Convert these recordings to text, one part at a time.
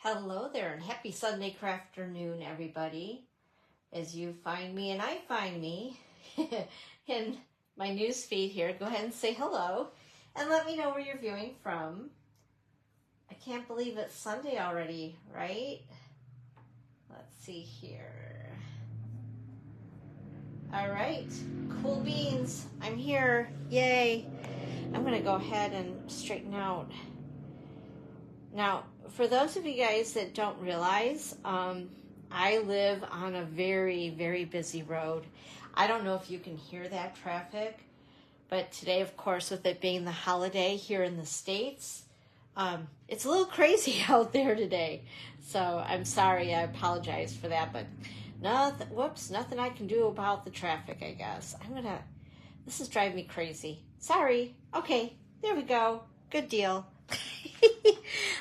Hello there and happy Sunday afternoon, everybody. As you find me and I find me in my news feed here, go ahead and say hello and let me know where you're viewing from. I can't believe it's Sunday already, right? Let's see here. All right, cool beans. I'm here. Yay. I'm going to go ahead and straighten out. Now, for those of you guys that don't realize, I live on a very, very busy road. I don't know if you can hear that traffic, but today, of course, with it being the holiday here in the States, it's a little crazy out there today. So I'm sorry, I apologize for that, but nothing I can do about the traffic, I guess. This is driving me crazy. Sorry. Okay, there we go. Good deal.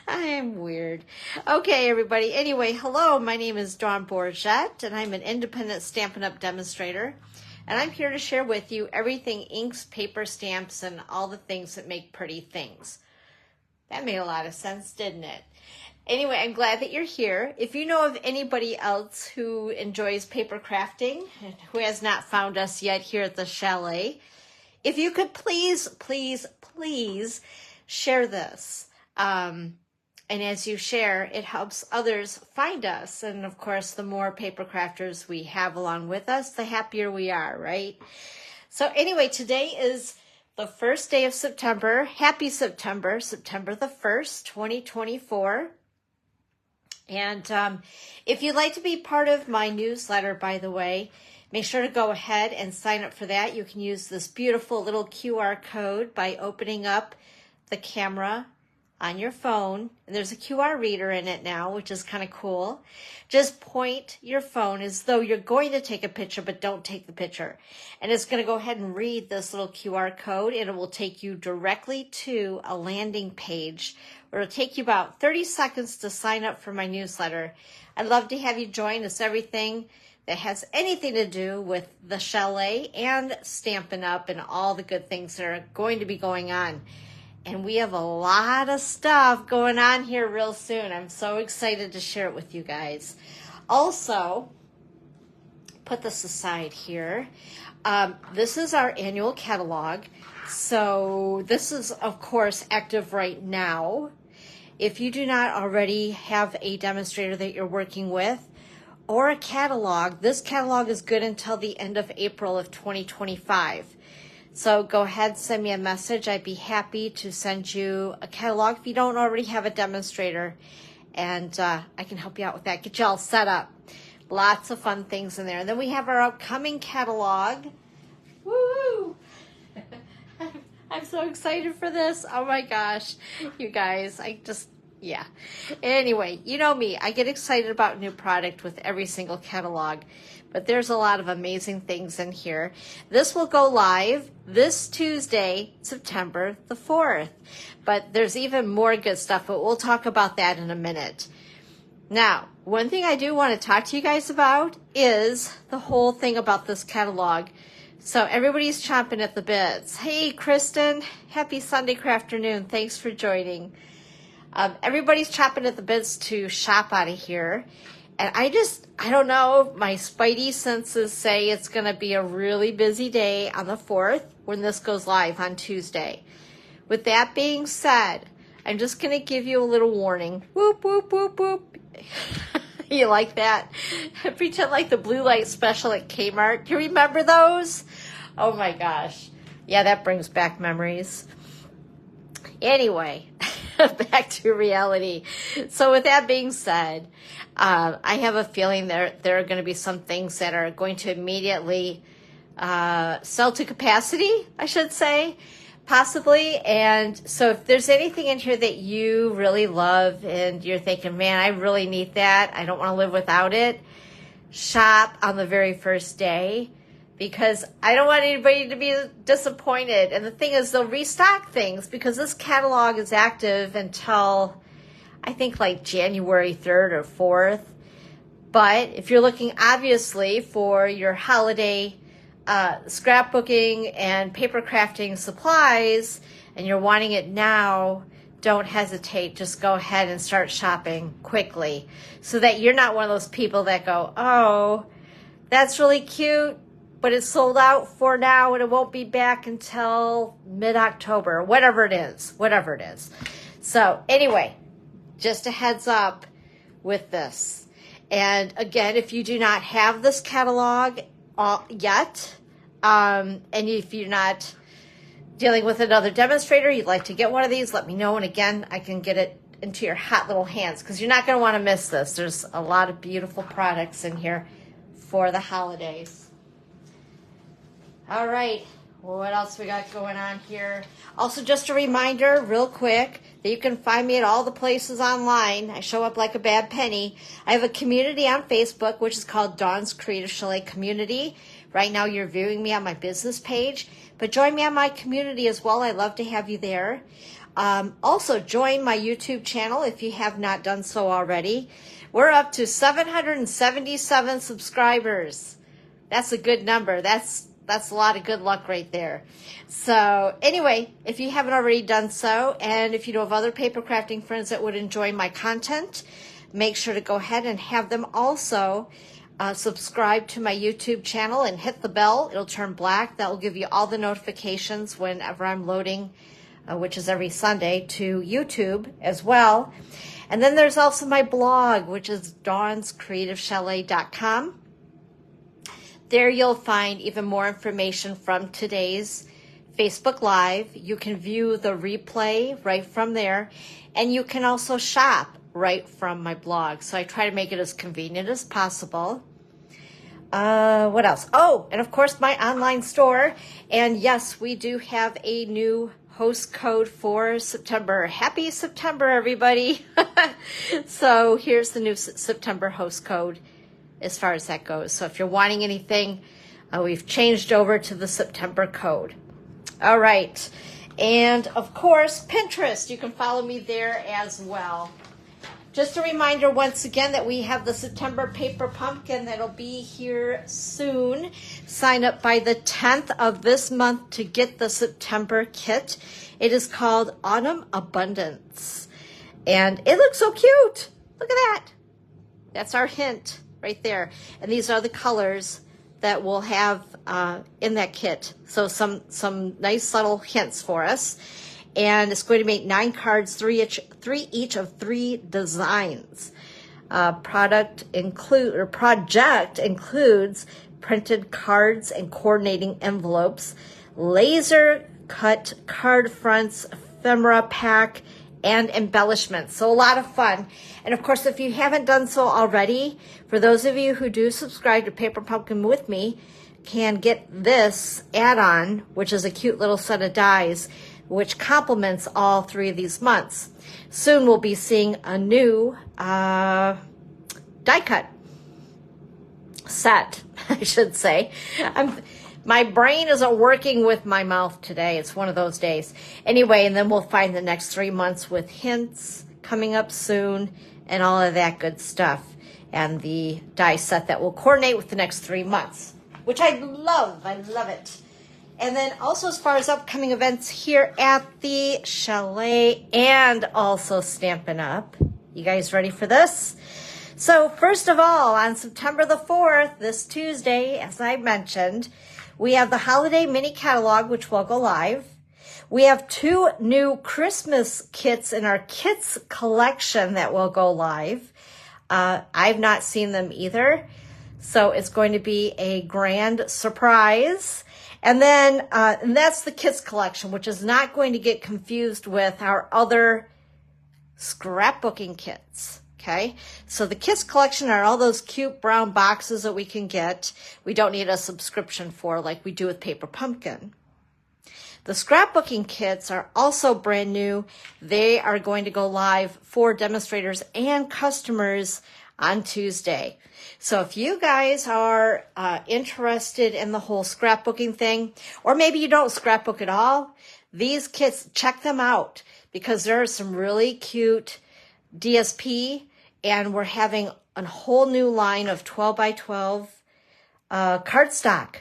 I am weird. Okay, everybody. Anyway, hello. My name is Dawn Bourgette, and I'm an independent Stampin' Up! Demonstrator. And I'm here to share with you everything inks, paper stamps, and all the things that make pretty things. That made a lot of sense, didn't it? Anyway, I'm glad that you're here. If you know of anybody else who enjoys paper crafting and who has not found us yet here at the chalet, if you could please share this. And as you share, it helps others find us. And of course, the more paper crafters we have along with us, the happier we are, right? So anyway, today is the first day of September. Happy September, September the 1st, 2024. And if you'd like to be part of my newsletter, by the way, make sure to go ahead and sign up for that. You can use this beautiful little QR code by opening up the camera on your phone, and there's a QR reader in it now, which is kind of cool. Just point your phone as though you're going to take a picture, but don't take the picture. And it's going to go ahead and read this little QR code, and it will take you directly to a landing page where it'll take you about 30 seconds to sign up for my newsletter. I'd love to have you join us. Everything that has anything to do with the chalet and Stampin' Up! And all the good things that are going to be going on. And we have a lot of stuff going on here real soon. I'm so excited to share it with you guys. Also, put this aside here. This is our annual catalog. So this is, of course, active right now. If you do not already have a demonstrator that you're working with or a catalog, this catalog is good until the end of April of 2025. So go ahead, send me a message. I'd be happy to send you a catalog if you don't already have a demonstrator. And I can help you out with that, get you all set up. Lots of fun things in there. And then we have our upcoming catalog. Woo! I'm so excited for this. Oh my gosh, you guys, yeah. Anyway, you know me, I get excited about new product with every single catalog. But there's a lot of amazing things in here. This will go live this Tuesday, September the 4th. But there's even more good stuff, but we'll talk about that in a minute. Now, one thing I do want to talk to you guys about is the whole thing about this catalog. So everybody's chomping at the bits. Hey, Kristen, happy Sunday afternoon. Thanks for joining. Everybody's chomping at the bits to shop out of here. And I don't know, my spidey senses say it's going to be a really busy day on the 4th when this goes live on Tuesday. With that being said, I'm just going to give you a little warning. Whoop, whoop, whoop, whoop. You like that? Pretend like the blue light special at Kmart. Do you remember those? Oh my gosh. Yeah, that brings back memories. Anyway, back to reality. So with that being said, I have a feeling there are going to be some things that are going to immediately sell to capacity, I should say, possibly. And so if there's anything in here that you really love and you're thinking, man, I really need that, I don't want to live without it, shop on the very first day. Because I don't want anybody to be disappointed. And the thing is, they'll restock things because this catalog is active until, I think, like January 3rd or 4th. But if you're looking, obviously, for your holiday scrapbooking and paper crafting supplies, and you're wanting it now, don't hesitate. Just go ahead and start shopping quickly so that you're not one of those people that go, oh, that's really cute, but it's sold out for now and it won't be back until mid-October, whatever it is. So anyway, just a heads up with this. And again, if you do not have this catalog yet, and if you're not dealing with another demonstrator, you'd like to get one of these, let me know. And again, I can get it into your hot little hands because you're not going to want to miss this. There's a lot of beautiful products in here for the holidays. All right. Well, what else we got going on here? Also, just a reminder real quick that you can find me at all the places online. I show up like a bad penny. I have a community on Facebook, which is called Dawn's Creative Chalet Community. Right now, you're viewing me on my business page, but join me on my community as well. I'd love to have you there. Also, join my YouTube channel if you have not done so already. We're up to 777 subscribers. That's a good number. That's a lot of good luck right there. So anyway, if you haven't already done so, and if you know of other paper crafting friends that would enjoy my content, make sure to go ahead and have them also subscribe to my YouTube channel and hit the bell. It'll turn black. That will give you all the notifications whenever I'm loading, which is every Sunday, to YouTube as well. And then there's also my blog, which is dawnscreativechalet.com. There you'll find even more information from today's Facebook Live. You can view the replay right from there, and you can also shop right from my blog. So I try to make it as convenient as possible. What else? Oh, and of course my online store. And yes, we do have a new host code for September. Happy September, everybody. So here's the new September host code as far as that goes. So if you're wanting anything, we've changed over to the September code. All right. And of course, Pinterest. You can follow me there as well. Just a reminder once again that we have the September Paper Pumpkin that'll be here soon. Sign up by the 10th of this month to get the September kit. It is called Autumn Abundance. And it looks so cute. Look at that. That's our hint right there. And these are the colors that we'll have in that kit. So some nice subtle hints for us. And it's going to make 9 cards, three each of 3 designs. Project includes printed cards and coordinating envelopes, laser cut card fronts, ephemera pack, and embellishment. So a lot of fun. And of course, if you haven't done so already, for those of you who do subscribe to Paper Pumpkin with me, can get this add-on, which is a cute little set of dies, which complements all 3 of these months. Soon we'll be seeing a new die cut set, I should say. My brain isn't working with my mouth today. It's one of those days. Anyway, and then we'll find the next 3 months with hints coming up soon and all of that good stuff. And the die set that will coordinate with the next 3 months, which I love. I love it. And then also as far as upcoming events here at the Chalet and also Stampin' Up. You guys ready for this? So first of all, on September the 4th, this Tuesday, as I mentioned, we have the Holiday Mini Catalog, which will go live. We have 2 new Christmas kits in our Kits collection that will go live. I've not seen them either, so it's going to be a grand surprise. And then and that's the Kits collection, which is not going to get confused with our other scrapbooking kits. Okay, so the Kits collection are all those cute brown boxes that we can get. We don't need a subscription for like we do with Paper Pumpkin. The scrapbooking kits are also brand new. They are going to go live for demonstrators and customers on Tuesday. So if you guys are interested in the whole scrapbooking thing, or maybe you don't scrapbook at all, these kits, check them out because there are some really cute DSP, and we're having a whole new line of 12 by 12 cardstock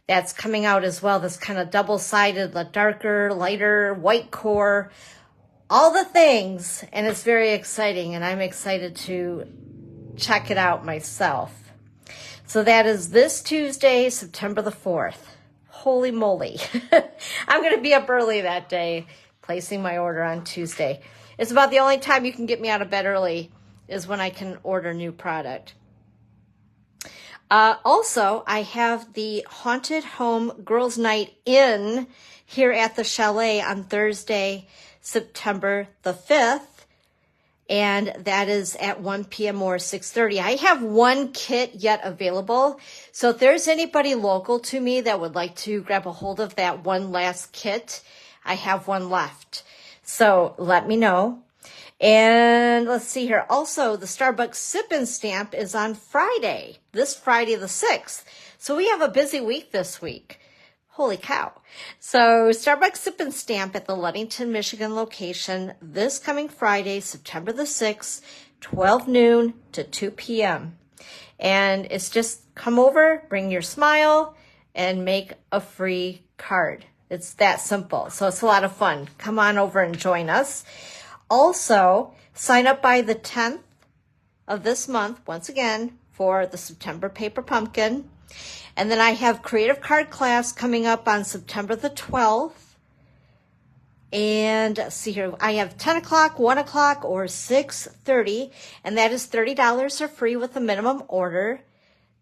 that's coming out as well. This kind of double-sided, the darker, lighter, white core. all the things, and it's very exciting, and I'm excited to check it out myself. So that is this Tuesday, September the 4th. Holy moly. I'm going to be up early that day, placing my order on Tuesday. It's about the only time you can get me out of bed early is when I can order new product. Also, I have the Haunted Home Girls Night In here at the Chalet on Thursday, September the 5th. And that is at 1 p.m. or 6:30. I have one kit yet available. So if there's anybody local to me that would like to grab a hold of that one last kit, I have one left. So let me know. And let's see here. Also, the Starbucks Sip and Stamp is on Friday, this Friday the 6th. So we have a busy week this week. Holy cow. So Starbucks Sip and Stamp at the Ludington, Michigan location this coming Friday, September the 6th, 12 noon to 2 p.m. And it's just come over, bring your smile, and make a free card. It's that simple. So it's a lot of fun. Come on over and join us. Also, sign up by the 10th of this month, once again, for the September Paper Pumpkin. And then I have Creative Card class coming up on September the 12th. And see here, I have 10 o'clock, 1 o'clock, or 6:30. And that is $30 for free with a minimum order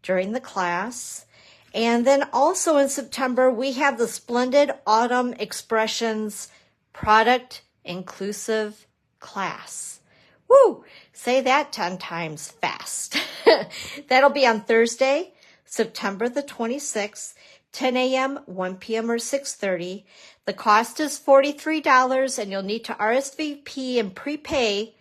during the class. And then also in September, we have the Splendid Autumn Expressions Product Inclusive class. Woo! Say that 10 times fast. That'll be on Thursday, September the 26th, 10 a.m., 1 p.m., or 6:30. The cost is $43, and you'll need to RSVP and prepay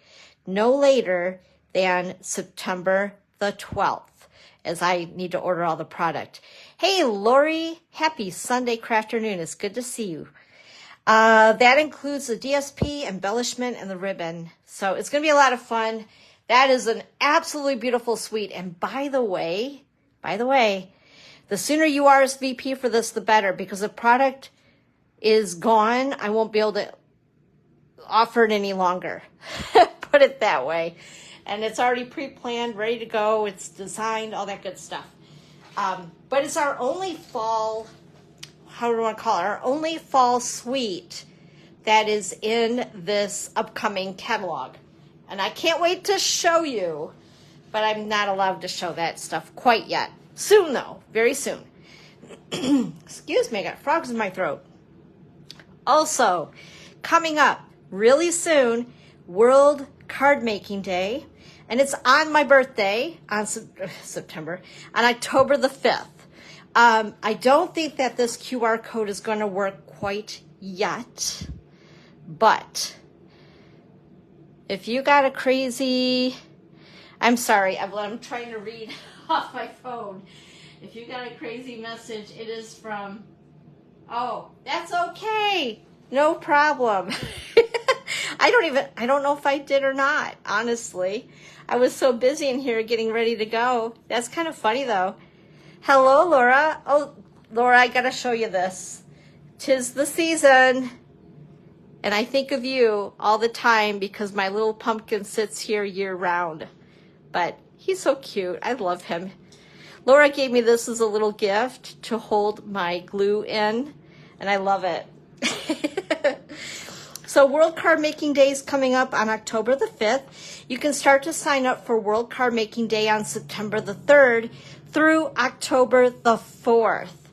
no later than September the 12th, as I need to order all the product. Hey, Lori, happy Sunday crafternoon. It's good to see you. That includes the DSP, embellishment, and the ribbon. So it's going to be a lot of fun. That is an absolutely beautiful suite. And by the way, the sooner you RSVP for this, the better, because the product is gone. I won't be able to offer it any longer. Put it that way. And it's already pre-planned, ready to go. It's designed, all that good stuff. But it's our only fall, how do I want to call it? Our only fall suite that is in this upcoming catalog. And I can't wait to show you, but I'm not allowed to show that stuff quite yet. Soon though, very soon. Excuse me, I got frogs in my throat. Also, coming up really soon, World Card Making Day. And it's on my birthday on October the 5th. I don't think that this QR code is going to work quite yet, but if you got a crazy, I'm sorry, I'm trying to read off my phone. If you got a crazy message, it is from, oh, that's okay. No problem. I don't know if I did or not, honestly. I was so busy in here getting ready to go. That's kind of funny though. Hello, Laura. Oh, Laura, I gotta show you this. 'Tis the season. And I think of you all the time because my little pumpkin sits here year round. But he's so cute. I love him. Laura gave me this as a little gift to hold my glue in, and I love it. So World Card Making Day is coming up on October the 5th. You can start to sign up for World Card Making Day on September the 3rd through October the 4th.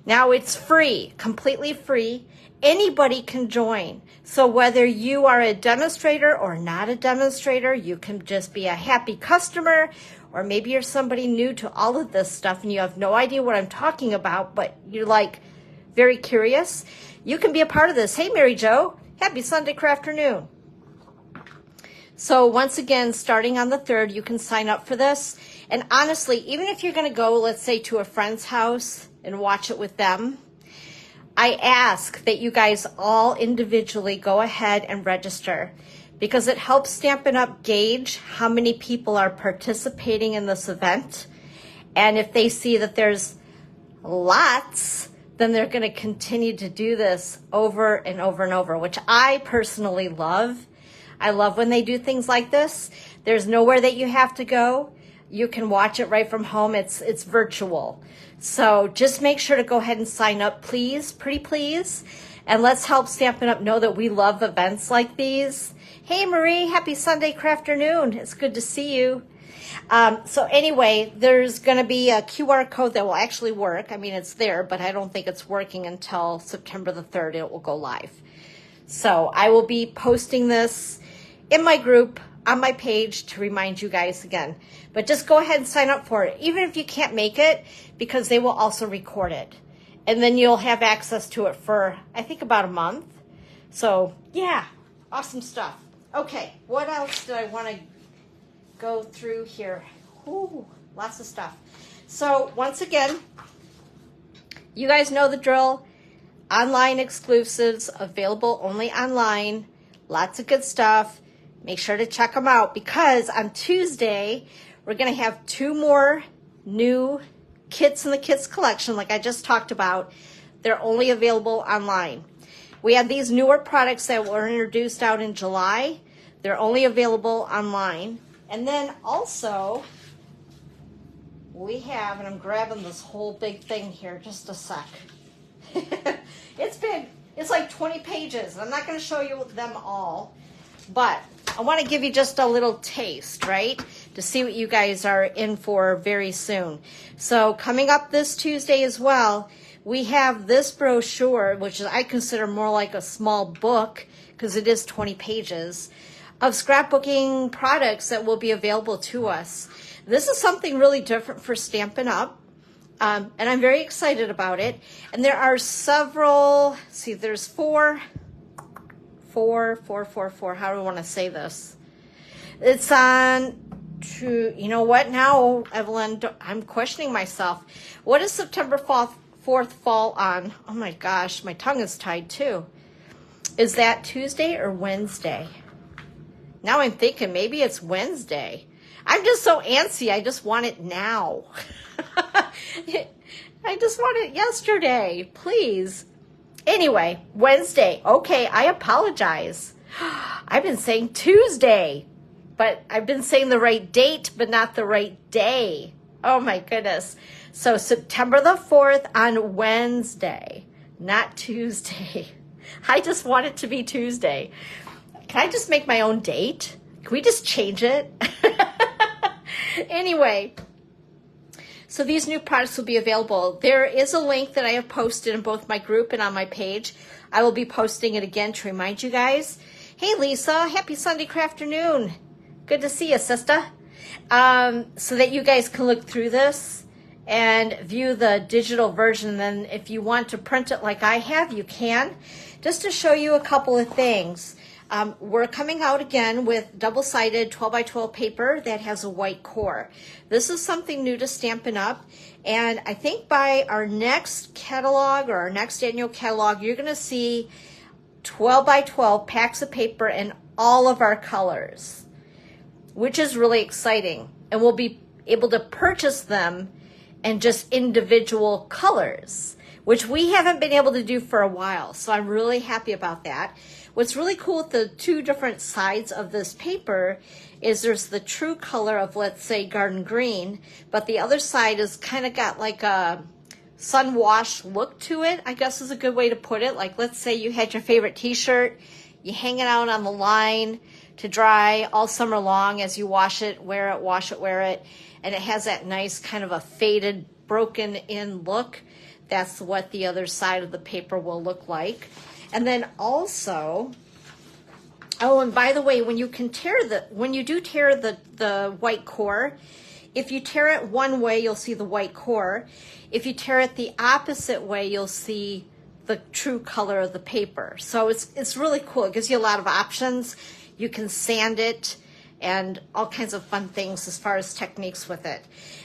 Now it's free, completely free. Anybody can join. So whether you are a demonstrator or not a demonstrator, you can just be a happy customer, or maybe you're somebody new to all of this stuff and you have no idea what I'm talking about, but you're like very curious. You can be a part of this. Hey, Mary Jo, happy Sunday crafternoon. So once again, starting on the 3rd, you can sign up for this. And honestly, even if you're going to go, let's say, to a friend's house and watch it with them, I ask that you guys all individually go ahead and register, because it helps Stampin' Up! Gauge how many people are participating in this event. And if they see that there's lots, then they're going to continue to do this over and over and over, which I personally love. I love when they do things like this. There's nowhere that you have to go. You can watch it right from home. It's virtual. So just make sure to go ahead and sign up, please, pretty please. And let's help Stampin' Up! Know that we love events like these. Hey, Marie, happy Sunday afternoon. It's good to see you. So anyway, there's going to be a QR code that will actually work. I mean, it's there, but I don't think it's working until September the 3rd. It will go live. So I will be posting this in my group on my page to remind you guys again. But just go ahead and sign up for it, even if you can't make it, because they will also record it. And then you'll have access to it for, I think, about a month. So, yeah, awesome stuff. Okay, what else did I want to go through here? Ooh, lots of stuff. So, once again, you guys know the drill. Online exclusives, available only online. Lots of good stuff. Make sure to check them out, because on Tuesday, we're going to have 2 more new kits in the kits collection, like I just talked about. They're only available online. We have these newer products that were introduced out in July. They're only available online. And then also, we have, and I'm grabbing this whole big thing here, just a sec. It's big. It's like 20 pages. I'm not going to show you them all, but I want to give you just a little taste, right? To see what you guys are in for very soon. So coming up this Tuesday as well, we have this brochure, which I consider more like a small book, because it is 20 pages, of scrapbooking products that will be available to us. This is something really different for Stampin' Up! And I'm very excited about it. And there are several, see, there's four, how do I want to say this? It's on, you know what now, Evelyn, I'm questioning myself. What does September 4th fall on? Oh my gosh, my tongue is tied too. Is that Tuesday or Wednesday? Now I'm thinking maybe it's Wednesday. I'm just so antsy. I just want it now. I just want it yesterday, please. Anyway, Wednesday. Okay, I apologize. I've been saying Tuesday, but I've been saying the right date, but not the right day. Oh my goodness. So September the 4th on Wednesday, not Tuesday. I just want it to be Tuesday. Can I just make my own date? Can we just change it? Anyway, so these new products will be available. There is a link that I have posted in both my group and on my page. I will be posting it again to remind you guys. Hey, Lisa, happy Sunday afternoon. Good to see you, sister. So that you guys can look through this and view the digital version. Then if you want to print it like I have, you can. Just to show you a couple of things. We're coming out again with double-sided 12x12 paper that has a white core. This is something new to Stampin' Up! And I think by our next catalog or our next annual catalog, you're going to see 12x12 packs of paper in all of our colors, which is really exciting. And we'll be able to purchase them in just individual colors, which we haven't been able to do for a while. So I'm really happy about that. What's really cool with the 2 different sides of this paper is there's the true color of, let's say, garden green, but the other side is kind of got like a sun wash look to it, I guess is a good way to put it. Like, let's say you had your favorite t-shirt, you hang it out on the line to dry all summer long as you wash it, wear it, wash it, wear it, and it has that nice kind of a faded, broken in look. That's what the other side of the paper will look like. And then also, oh, and by the way, when you do tear the white core, if you tear it one way, you'll see the white core. If you tear it the opposite way, you'll see the true color of the paper. So it's really cool. It gives you a lot of options. You can sand it and all kinds of fun things as far as techniques with it.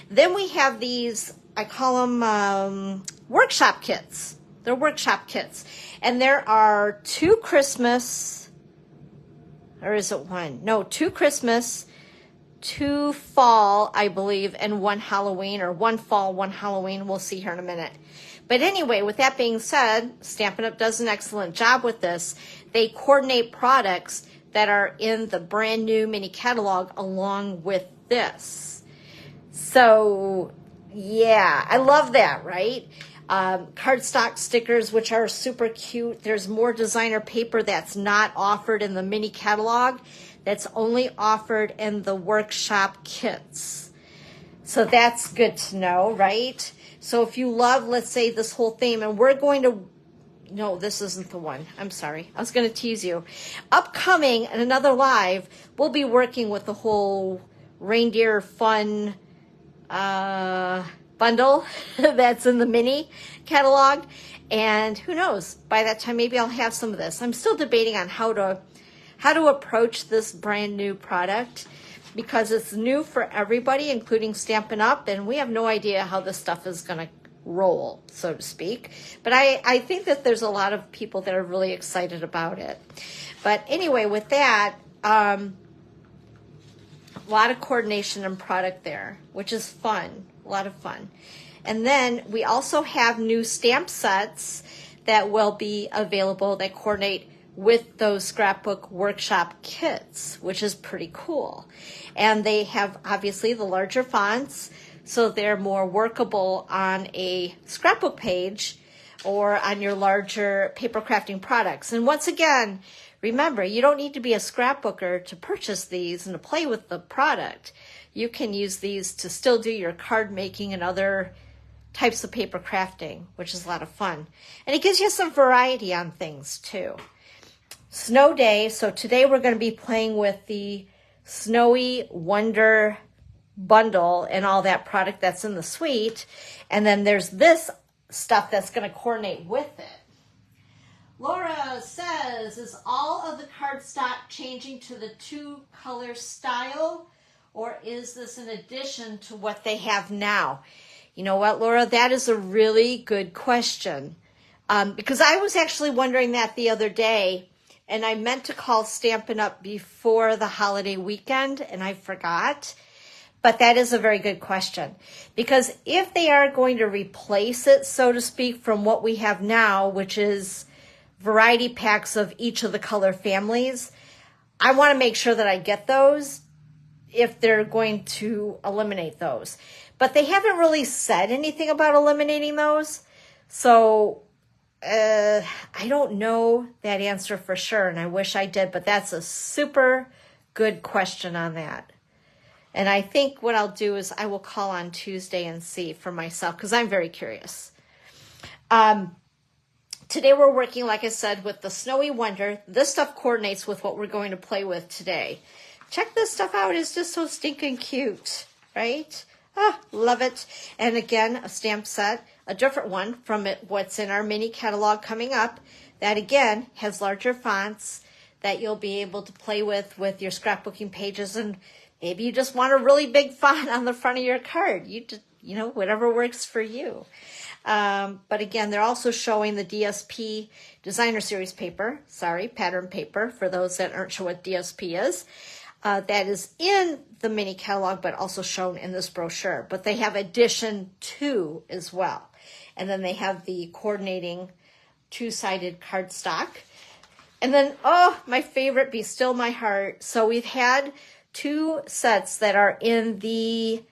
Then we have these, I call them workshop kits. They're workshop kits. And there are 2 Christmas, or is it 1? No, 2 Christmas, 2 fall, I believe, and 1 Halloween, or 1 fall, 1 Halloween. We'll see here in a minute. But anyway, with that being said, Stampin' Up! Does an excellent job with this. They coordinate products that are in the brand new mini catalog along with this. So yeah, I love that, right? Cardstock stickers, which are super cute. There's more designer paper that's not offered in the mini catalog, that's only offered in the workshop kits. So that's good to know, right? So if you love, let's say, this whole theme, and we're going to, no, this isn't the one. I'm sorry. I was going to tease you. Upcoming and another live, we'll be working with the whole reindeer fun bundle that's in the mini catalog. And who knows, by that time, maybe I'll have some of this. I'm still debating on how to approach this brand new product, because it's new for everybody, including Stampin' Up! And we have no idea how this stuff is going to roll, so to speak. But I think that there's a lot of people that are really excited about it. But anyway, with that, a lot of coordination and product there, which is fun, a lot of fun. And then we also have new stamp sets that will be available that coordinate with those scrapbook workshop kits, which is pretty cool. And they have obviously the larger fonts, so they're more workable on a scrapbook page or on your larger paper crafting products. And once again, remember, you don't need to be a scrapbooker to purchase these and to play with the product. You can use these to still do your card making and other types of paper crafting, which is a lot of fun. And it gives you some variety on things too. Snow Day, so today we're going to be playing with the Snowy Wonder bundle and all that product that's in the suite. And then there's this stuff that's going to coordinate with it. Laura says, is all of the cardstock changing to the 2-color style, or is this in addition to what they have now? You know what, Laura, that is a really good question. Because I was actually wondering that the other day, and I meant to call Stampin' Up! Before the holiday weekend, and I forgot. But that is a very good question. Because if they are going to replace it, so to speak, from what we have now, which is variety packs of each of the color families, I want to make sure that I get those if they're going to eliminate those. But they haven't really said anything about eliminating those. So I don't know that answer for sure, and I wish I did, but that's a super good question on that. And I think what I'll do is I will call on Tuesday and see for myself, because I'm very curious. Today we're working, like I said, with the Snowy Wonder. This stuff coordinates with what we're going to play with today. Check this stuff out. It's just so stinking cute, right? Ah, love it. And again, a stamp set, a different one from what's in our mini catalog coming up. That again has larger fonts that you'll be able to play with your scrapbooking pages, and maybe you just want a really big font on the front of your card. You know, whatever works for you. But again, they're also showing the DSP Designer Series paper, pattern paper, for those that aren't sure what DSP is. That is in the mini catalog, but also shown in this brochure. But they have edition 2 as well. And then they have the coordinating 2-sided cardstock. And then, oh, my favorite, Be Still My Heart. So we've had 2 sets that are in the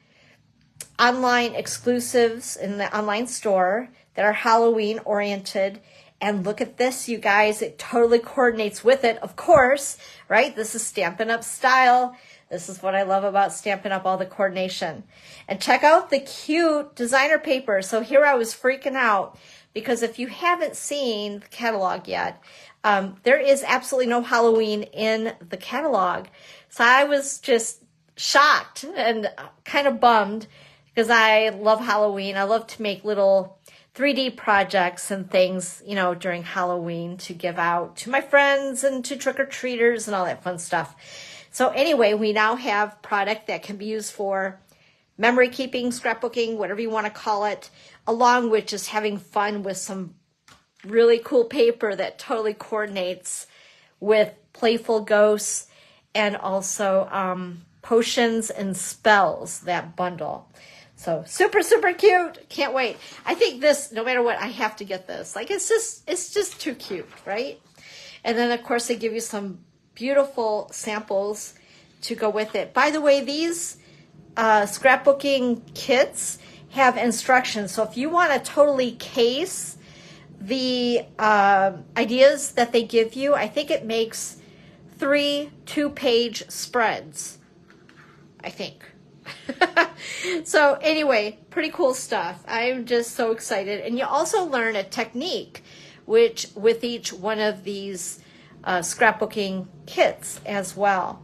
online exclusives in the online store that are Halloween oriented. And look at this, you guys. It totally coordinates with it, of course, right? This is Stampin' Up! Style. This is what I love about Stampin' Up!, all the coordination. And check out the cute designer paper. So here I was freaking out, because if you haven't seen the catalog yet, there is absolutely no Halloween in the catalog. So I was just shocked and kind of bummed, because I love Halloween. I love to make little 3D projects and things, you know, during Halloween to give out to my friends and to trick-or-treaters and all that fun stuff. So anyway, we now have product that can be used for memory keeping, scrapbooking, whatever you want to call it, along with just having fun with some really cool paper that totally coordinates with playful ghosts and also potions and spells, that bundle. So super, super cute. Can't wait. I think this, no matter what, I have to get this. Like, it's just too cute, right? And then, of course, they give you some beautiful samples to go with it. By the way, these scrapbooking kits have instructions. So if you want to totally case the ideas that they give you, I think it makes 3 2-page spreads, I think. So anyway, pretty cool stuff. I'm just so excited. And you also learn a technique which with each one of these scrapbooking kits as well.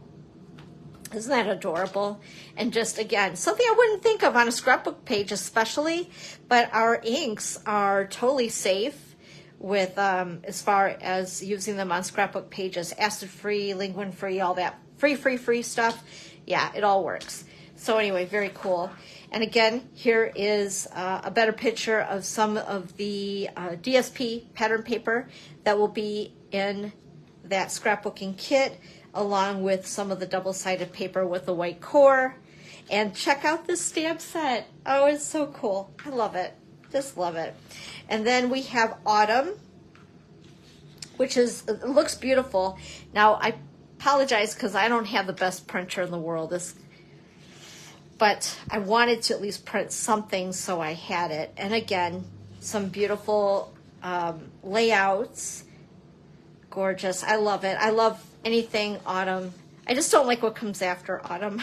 Isn't that adorable? And just, again, something I wouldn't think of on a scrapbook page especially, but our inks are totally safe with as far as using them on scrapbook pages. Acid-free, linguine-free, all that free stuff. Yeah, it all works. So anyway, very cool. And again, here is a better picture of some of the DSP pattern paper that will be in that scrapbooking kit, along with some of the double-sided paper with the white core. And check out this stamp set. Oh, it's so cool. I love it. Just love it. And then we have Autumn, which is, it looks beautiful. Now, I apologize because I don't have the best printer in the world. But I wanted to at least print something, so I had it. And again, some beautiful layouts. Gorgeous. I love it. I love anything autumn. I just don't like what comes after autumn.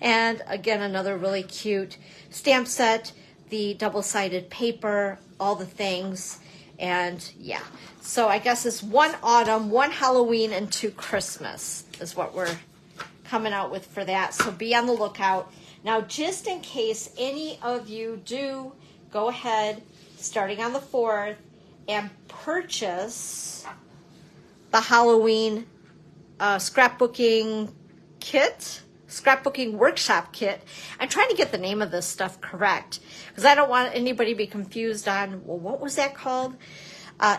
And again, another really cute stamp set, the double-sided paper, all the things. And yeah, so I guess it's 1 autumn, 1 Halloween, and 2 Christmas is what we're coming out with for that. So be on the lookout. Now, just in case any of you do go ahead, starting on the 4th, and purchase the Halloween scrapbooking kit, scrapbooking workshop kit. I'm trying to get the name of this stuff correct because I don't want anybody to be confused on, well, what was that called?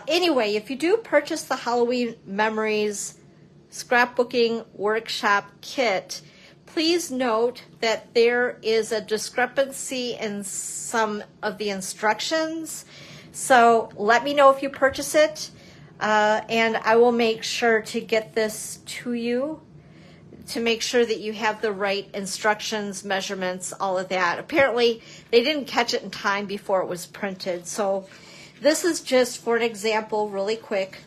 Anyway, if you do purchase the Halloween Memories scrapbooking workshop kit, please note that there is a discrepancy in some of the instructions. So let me know if you purchase it. And I will make sure to get this to you to make sure that you have the right instructions, measurements, all of that. Apparently, they didn't catch it in time before it was printed. So this is just for an example, really quick,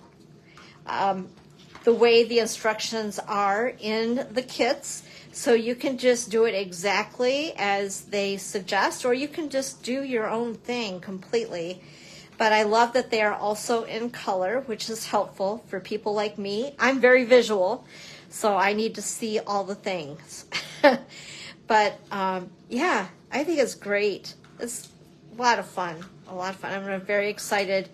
the way the instructions are in the kits. So you can just do it exactly as they suggest, or you can just do your own thing completely. But I love that they are also in color, which is helpful for people like me. I'm very visual, so I need to see all the things. But yeah, I think it's great. It's a lot of fun, a lot of fun. I'm very excited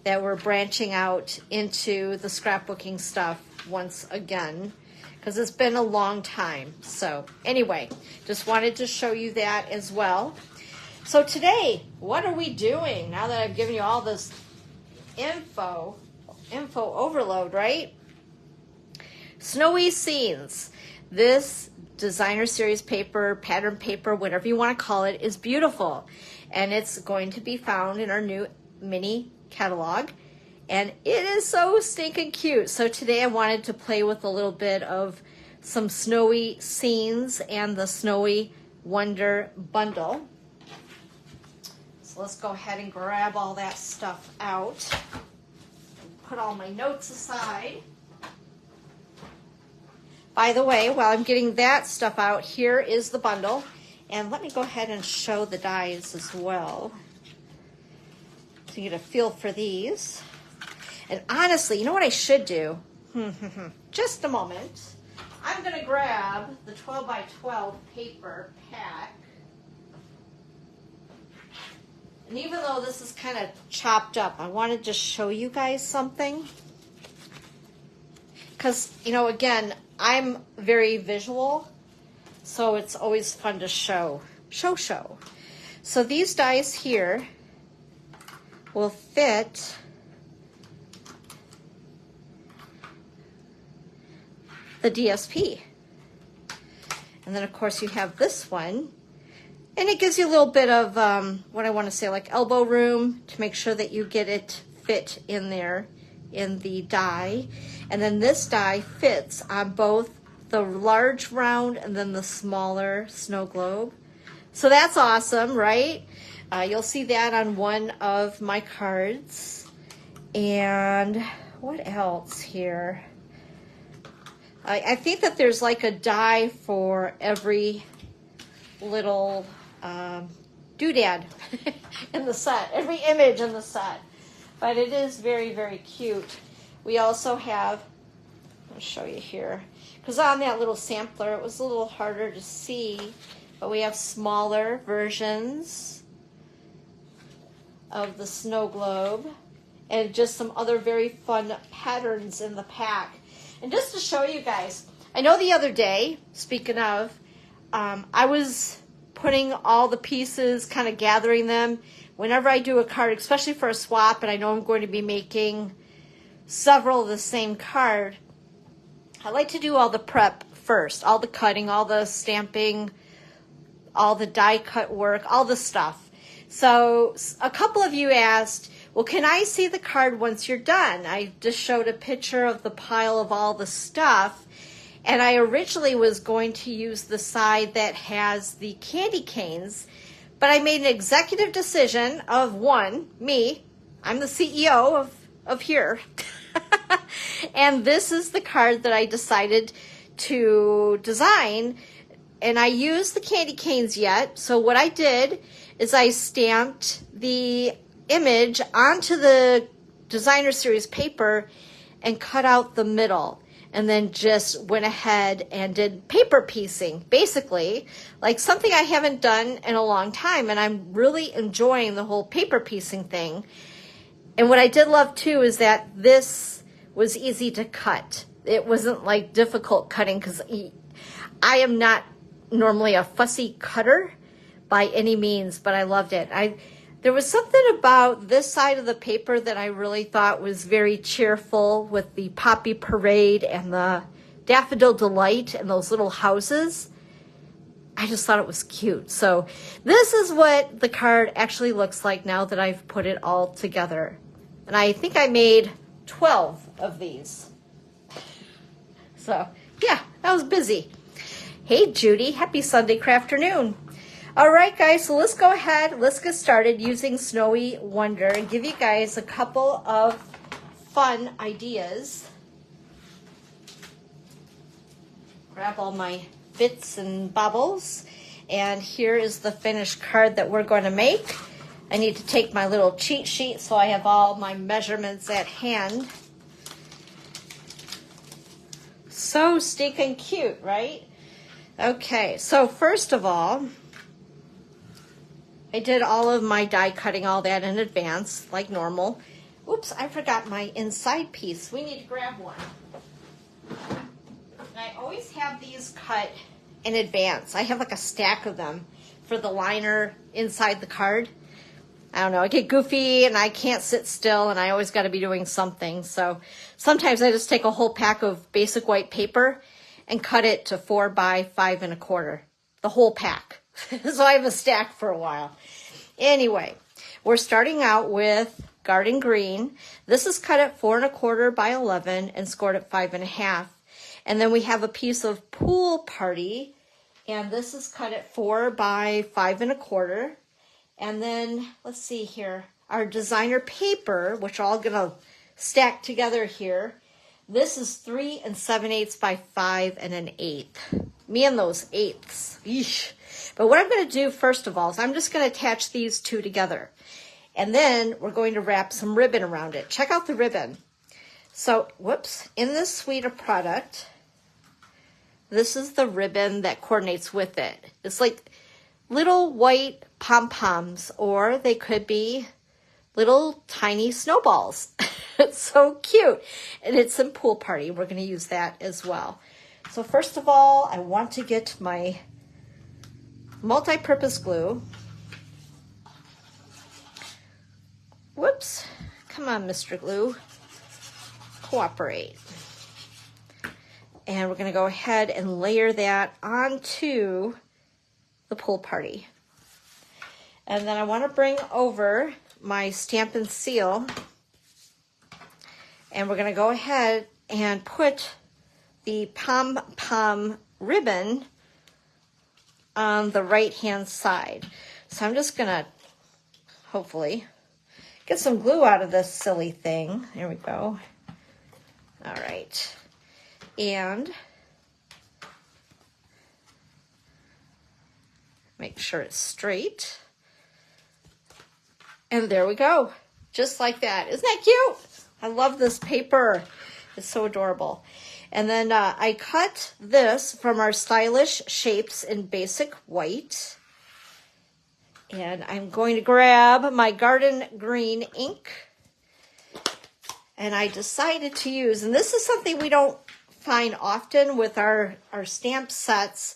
that we're branching out into the scrapbooking stuff once again, because it's been a long time. So anyway, just wanted to show you that as well. So today, what are we doing now that I've given you all this info overload, right? Snowy Scenes. This designer series paper, pattern paper, whatever you want to call it, is beautiful. And it's going to be found in our new mini catalog. And it is so stinking cute. So today I wanted to play with a little bit of some snowy scenes and the Snowy Wonder bundle. So let's go ahead and grab all that stuff out. Put all my notes aside. By the way, while I'm getting that stuff out, here is the bundle. And let me go ahead and show the dies as well, so you get a feel for these. And honestly, you know what I should do? Just a moment. I'm going to grab the 12 by 12 paper pack. And even though this is kind of chopped up, I want to just show you guys something. Because, you know, again, I'm very visual, so it's always fun to show. So these dies here will fit the DSP. And then, of course, you have this one And it gives you a little bit of, what I want to say, like elbow room to make sure that you get it fit in there in the die. And then this die fits on both the large round and then the smaller snow globe. So that's awesome, right? You'll see that on one of my cards. And what else here? I think that there's like a die for every little doodad in the set, every image in the set. But it is very, very cute. We also have, I'll show you here, because on that little sampler it was a little harder to see, but we have smaller versions of the snow globe and just some other very fun patterns in the pack. And just to show you guys, I know the other day, speaking of, I was putting all the pieces, kind of gathering them. Whenever I do a card, especially for a swap, and I know I'm going to be making several of the same card, I like to do all the prep first, all the cutting, all the stamping, all the die cut work, all the stuff. So a couple of you asked, well, can I see the card once you're done? I just showed a picture of the pile of all the stuff. And I originally was going to use the side that has the candy canes, but I made an executive decision of one, me, I'm the CEO of here. And this is the card that I decided to design. And I used the candy canes yet. So what I did is I stamped the image onto the designer series paper and cut out the middle. And then just went ahead and did paper piecing, basically, like something I haven't done in a long time. And I'm really enjoying the whole paper piecing thing. And what I did love too is that this was easy to cut. It wasn't like difficult cutting, because I am not normally a fussy cutter by any means, but I loved it. There was something about this side of the paper that I really thought was very cheerful, with the Poppy Parade and the Daffodil Delight and those little houses. I just thought it was cute. So this is what the card actually looks like now that I've put it all together. And I think I made 12 of these. So yeah, I was busy. Hey Judy, happy Sunday crafternoon. All right, guys, so let's go ahead. Let's get started using Snowy Wonder and give you guys a couple of fun ideas. Grab all my bits and bobbles. And here is the finished card that we're going to make. I need to take my little cheat sheet so I have all my measurements at hand. So stinking cute, right? Okay, so first of all, I did all of my die cutting, all that in advance, like normal. Oops, I forgot my inside piece. We need to grab one. And I always have these cut in advance. I have like a stack of them for the liner inside the card. I don't know, I get goofy and I can't sit still and I always got to be doing something. So sometimes I just take a whole pack of basic white paper and cut it to 4 by 5 1/4, the whole pack. So I have a stack for a while. Anyway, we're starting out with Garden Green. This is cut at 4 1/4 by 11 and scored at 5 1/2. And then we have a piece of Pool Party, and this is cut at 4 by 5 1/4. And then let's see here, our designer paper, which we're all gonna stack together here. This is 3 7/8 by 5 1/8. Me and those eighths. Yeesh. But what I'm going to do first of all is I'm just going to attach these two together. And then we're going to wrap some ribbon around it. Check out the ribbon. So, whoops, in this suite of product, this is the ribbon that coordinates with it. It's like little white pom-poms, or they could be little tiny snowballs. It's so cute. And it's in Pool Party. We're going to use that as well. So first of all, I want to get my multi-purpose glue. Whoops. Come on, Mr. Glue. Cooperate. And we're going to go ahead and layer that onto the Pool Party. And then I want to bring over my Stampin' seal. And we're going to go ahead and put the PomPom ribbon on the right-hand side. So I'm just going to, hopefully, get some glue out of this silly thing. There we go. All right. And make sure it's straight. And there we go. Just like that. Isn't that cute? I love this paper. It's so adorable. And then I cut this from our Stylish Shapes in Basic White. And I'm going to grab my Garden Green ink. And I decided to use, and this is something we don't find often with our stamp sets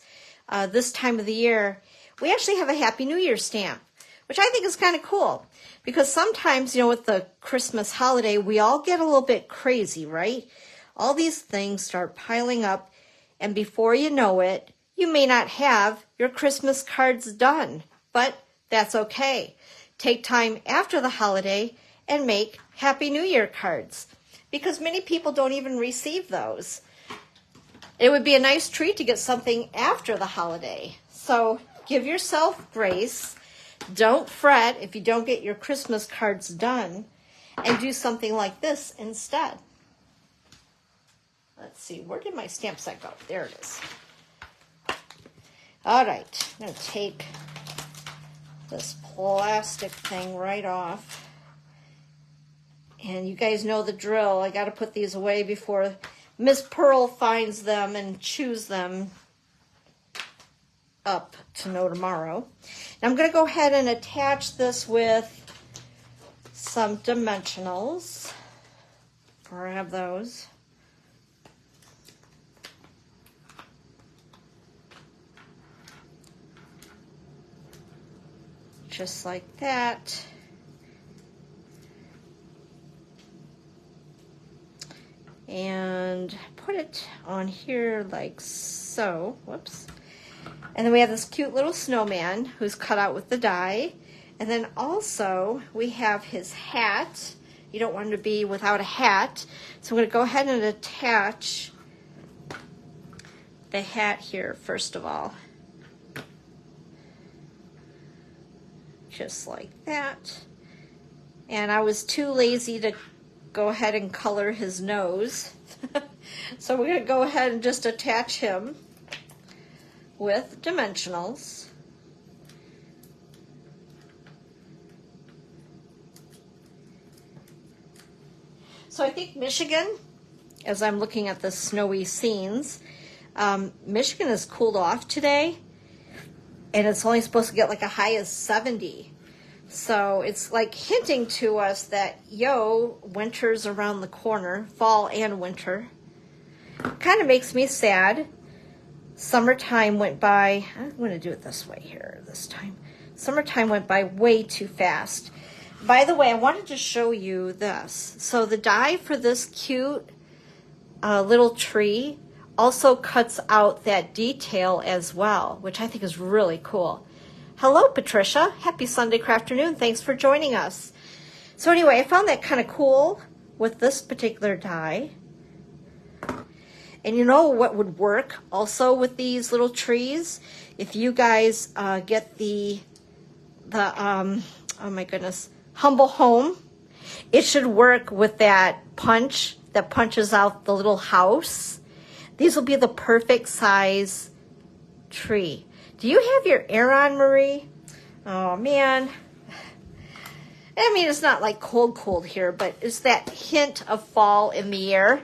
this time of the year. We actually have a Happy New Year stamp, which I think is kind of cool. Because sometimes, you know, with the Christmas holiday, we all get a little bit crazy, right? All these things start piling up, and before you know it, you may not have your Christmas cards done. But that's okay. Take time after the holiday and make Happy New Year cards, because many people don't even receive those. It would be a nice treat to get something after the holiday. So give yourself grace. Don't fret if you don't get your Christmas cards done, and do something like this instead. Let's see, where did my stamp set go? There it is. All right, I'm going to take this plastic thing right off. And you guys know the drill. I got to put these away before Miss Pearl finds them and chews them up to no tomorrow. Now I'm going to go ahead and attach this with some dimensionals. Or I have those. Just like that. And put it on here like so. Whoops. And then we have this cute little snowman who's cut out with the die. And then also we have his hat. You don't want him to be without a hat. So I'm going to go ahead and attach the hat here first of all. Just like that. And I was too lazy to go ahead and color his nose. So we're going to go ahead and just attach him with dimensionals. So I think Michigan, as I'm looking at the snowy scenes, Michigan has cooled off today, and it's only supposed to get like a high of 70. So it's like hinting to us that, yo, winter's around the corner, fall and winter. Kind of makes me sad. Summertime went by. I'm going to do it this way here this time. Summertime went by way too fast. By the way, I wanted to show you this. So the die for this cute little tree also cuts out that detail as well, which I think is really cool. Hello, Patricia. Happy Sunday afternoon. Thanks for joining us. So anyway, I found that kind of cool with this particular die. And you know what would work also with these little trees? If you guys get the oh my goodness, Humble Home, it should work with that punch that punches out the little house. These will be the perfect size tree. Do you have your air on, Marie? Oh man. I mean, it's not like cold here, but it's that hint of fall in the air.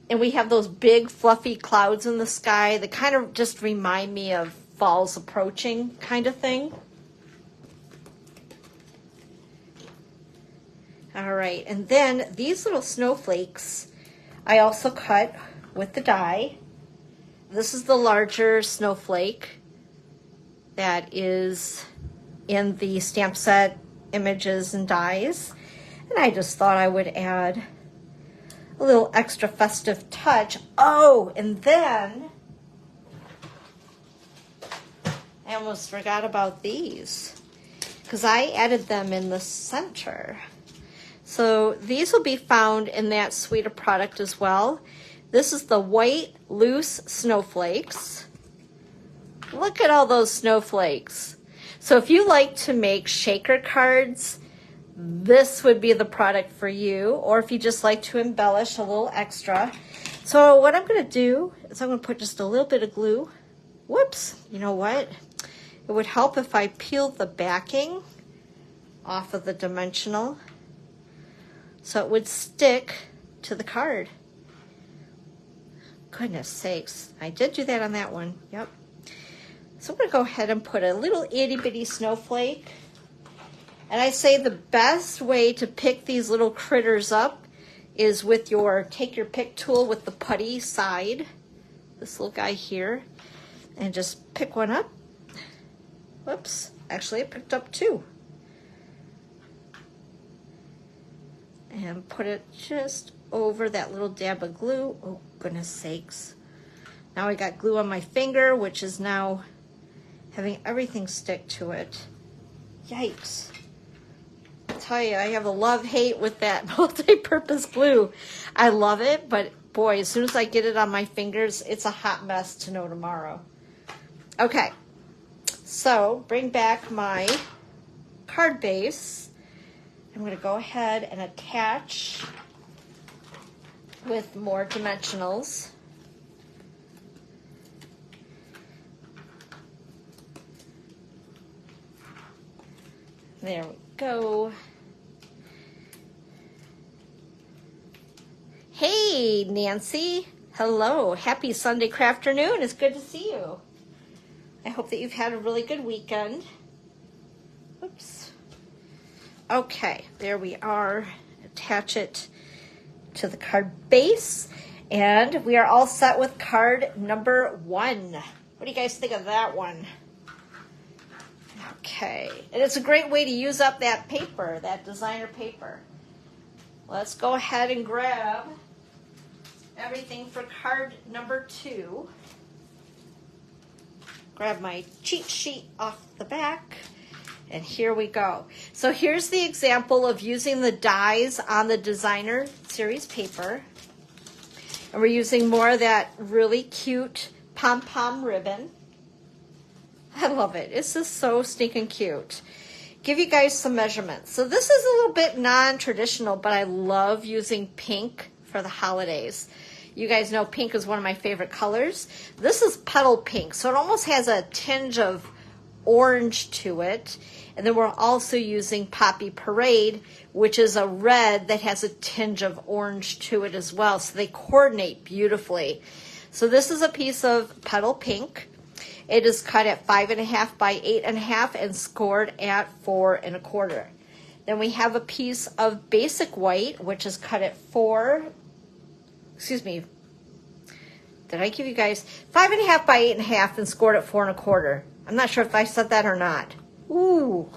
And we have those big fluffy clouds in the sky that kind of just remind me of fall's approaching kind of thing. All right, and then these little snowflakes I also cut with the die. This is the larger snowflake that is in the stamp set images and dies. And I just thought I would add a little extra festive touch. Oh, and then I almost forgot about these. because I added them in the center. So these will be found in that suite of product as well. This is the white loose snowflakes. Look at all those snowflakes. So if you like to make shaker cards, this would be the product for you, or if you just like to embellish a little extra. So what I'm going to do is I'm going to put just a little bit of glue. Whoops, you know what? It would help if I peeled the backing off of the dimensional so it would stick to the card. Goodness sakes, I did do that on that one. Yep. So I'm going to go ahead and put a little itty bitty snowflake. And I say the best way to pick these little critters up is with your take your pick tool with the putty side, this little guy here, and just pick one up. Whoops, actually I picked up two. And put it just over that little dab of glue. Oh, goodness sakes. Now I got glue on my finger, which is now having everything stick to it. Yikes. I tell you, I have a love-hate with that multi-purpose glue. I love it, but boy, as soon as I get it on my fingers, it's a hot mess to know tomorrow. Okay, so bring back my card base. I'm going to go ahead and attach with more dimensionals. There we go. Hey, Nancy. Hello. Happy Sunday crafternoon. It's good to see you. I hope that you've had a really good weekend. Oops. Okay, there we are. Attach it to the card base. And we are all set with card number 1. What do you guys think of that one? Okay, and it's a great way to use up that paper, that designer paper. Let's go ahead and grab everything for card number 2. Grab my cheat sheet off the back, and here we go. So here's the example of using the dies on the designer series paper. And we're using more of that really cute PomPom ribbon. I love it. It's just so stinking cute. Give you guys some measurements. So this is a little bit non-traditional, but I love using pink for the holidays. You guys know pink is one of my favorite colors. This is petal pink, so it almost has a tinge of orange to it. And then we're also using Poppy Parade, which is a red that has a tinge of orange to it as well. So they coordinate beautifully. So this is a piece of petal pink. It is cut at 5.5 by 8.5 and scored at 4 1/4. Then we have a piece of basic white, which is cut at 5.5 by 8.5 and scored at 4 1/4. I'm not sure if I said that or not. Ooh,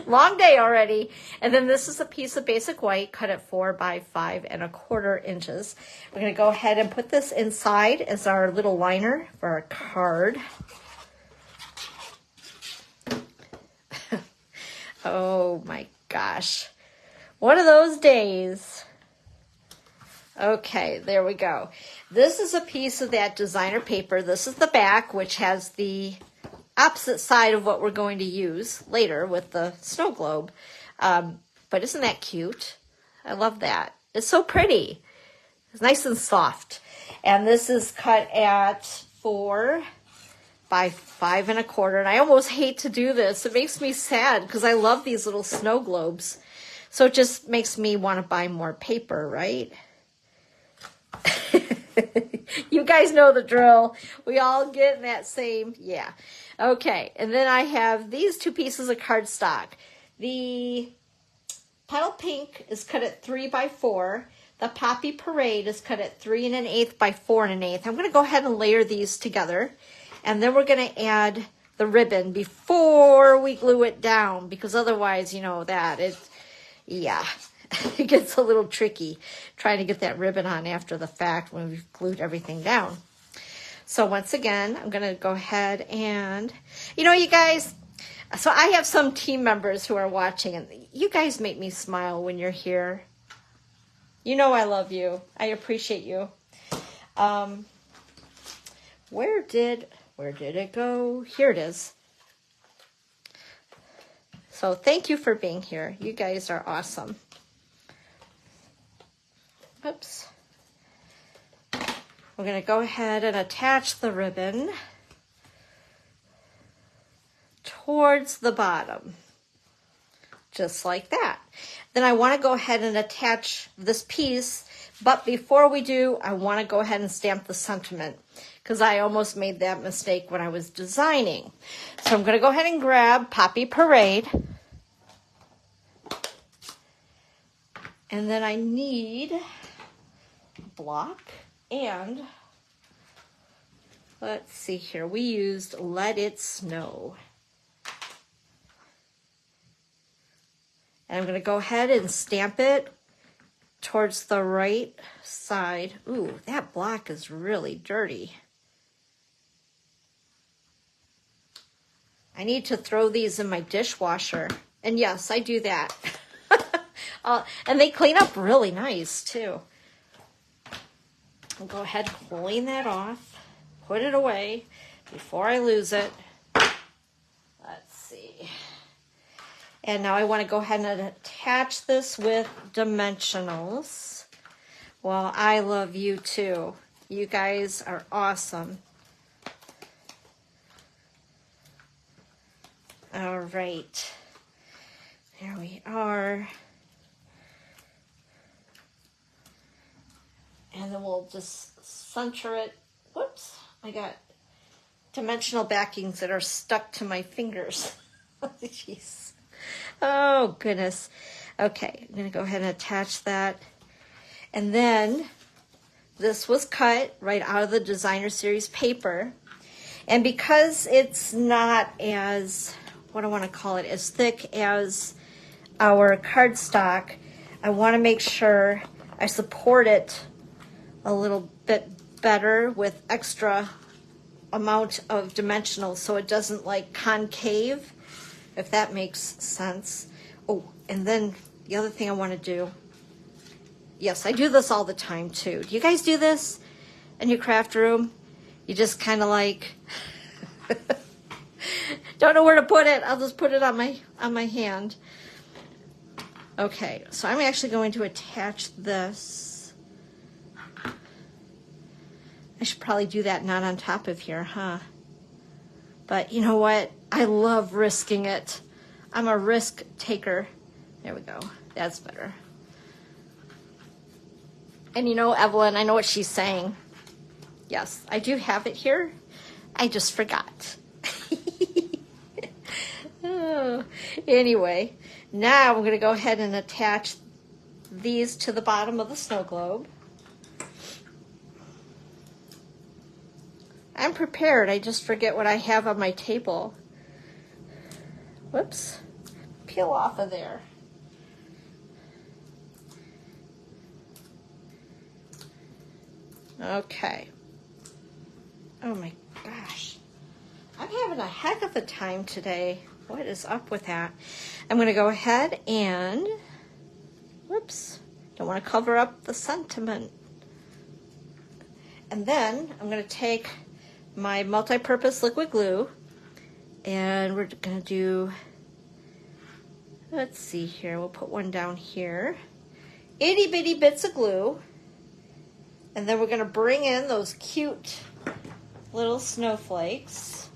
long day already. And then this is a piece of basic white cut at 4 by 5 1/4 inches. We're going to go ahead and put this inside as our little liner for our card. Oh my gosh. One of those days. Okay, there we go. This is a piece of that designer paper. This is the back, which has the opposite side of what we're going to use later with the snow globe. But isn't that cute? I love that. It's so pretty. It's nice and soft. And this is cut at 4 by 5 1/4. And I almost hate to do this. It makes me sad because I love these little snow globes. So it just makes me want to buy more paper, right? You guys know the drill. We all get in that same, yeah. Okay, and then I have these two pieces of cardstock. The petal pink is cut at 3 by 4. The Poppy Parade is cut at 3 1/8 by 4 1/8. I'm going to go ahead and layer these together. And then we're going to add the ribbon before we glue it down. Because otherwise, you know that, yeah. It gets a little tricky trying to get that ribbon on after the fact when we've glued everything down. So once again, I'm going to go ahead and, you know, you guys, So I have some team members who are watching, and you guys make me smile when you're here. You know I love you. I appreciate you. Where did it go? Here it is. So thank you for being here. You guys are awesome. Oops. We're going to go ahead and attach the ribbon towards the bottom, just like that. Then I want to go ahead and attach this piece, but before we do, I want to go ahead and stamp the sentiment, because I almost made that mistake when I was designing. So I'm going to go ahead and grab Poppy Parade. And then I need block, and let's see here, we used Let It Snow. And I'm going to go ahead and stamp it towards the right side. Ooh, that block is really dirty. I need to throw these in my dishwasher. And yes, I do that. And they clean up really nice too. I'll go ahead and clean that off, put it away before I lose it. Let's see. And now I want to go ahead and attach this with dimensionals. Well, I love you too. You guys are awesome. All right. There we are. And then we'll just center it. Whoops, I got dimensional backings that are stuck to my fingers. Jeez. Oh, goodness. Okay, I'm going to go ahead and attach that. And then this was cut right out of the Designer Series paper. And because it's not as, what do I want to call it, as thick as our cardstock, I want to make sure I support it a little bit better with extra amount of dimensionals so it doesn't like concave, if that makes sense. Oh, and then the other thing I want to do, yes, I do this all the time too. Do you guys do this in your craft room? You just kind of like don't know where to put it. I'll just put it on my hand. Okay, so I'm actually going to attach this. I should probably do that not on top of here, huh? But you know what? I love risking it. I'm a risk taker. There we go. That's better. And you know, Evelyn, I know what she's saying. Yes, I do have it here. I just forgot. Oh, anyway, now we're going to go ahead and attach these to the bottom of the snow globe. I'm prepared. I just forget what I have on my table. Whoops. Peel off of there. Okay. Oh my gosh. I'm having a heck of a time today. What is up with that? I'm going to go ahead and, whoops, don't want to cover up the sentiment. And then I'm going to take my multi-purpose liquid glue, and we're going to do, let's see here, we'll put one down here, itty bitty bits of glue, and then we're going to bring in those cute little snowflakes.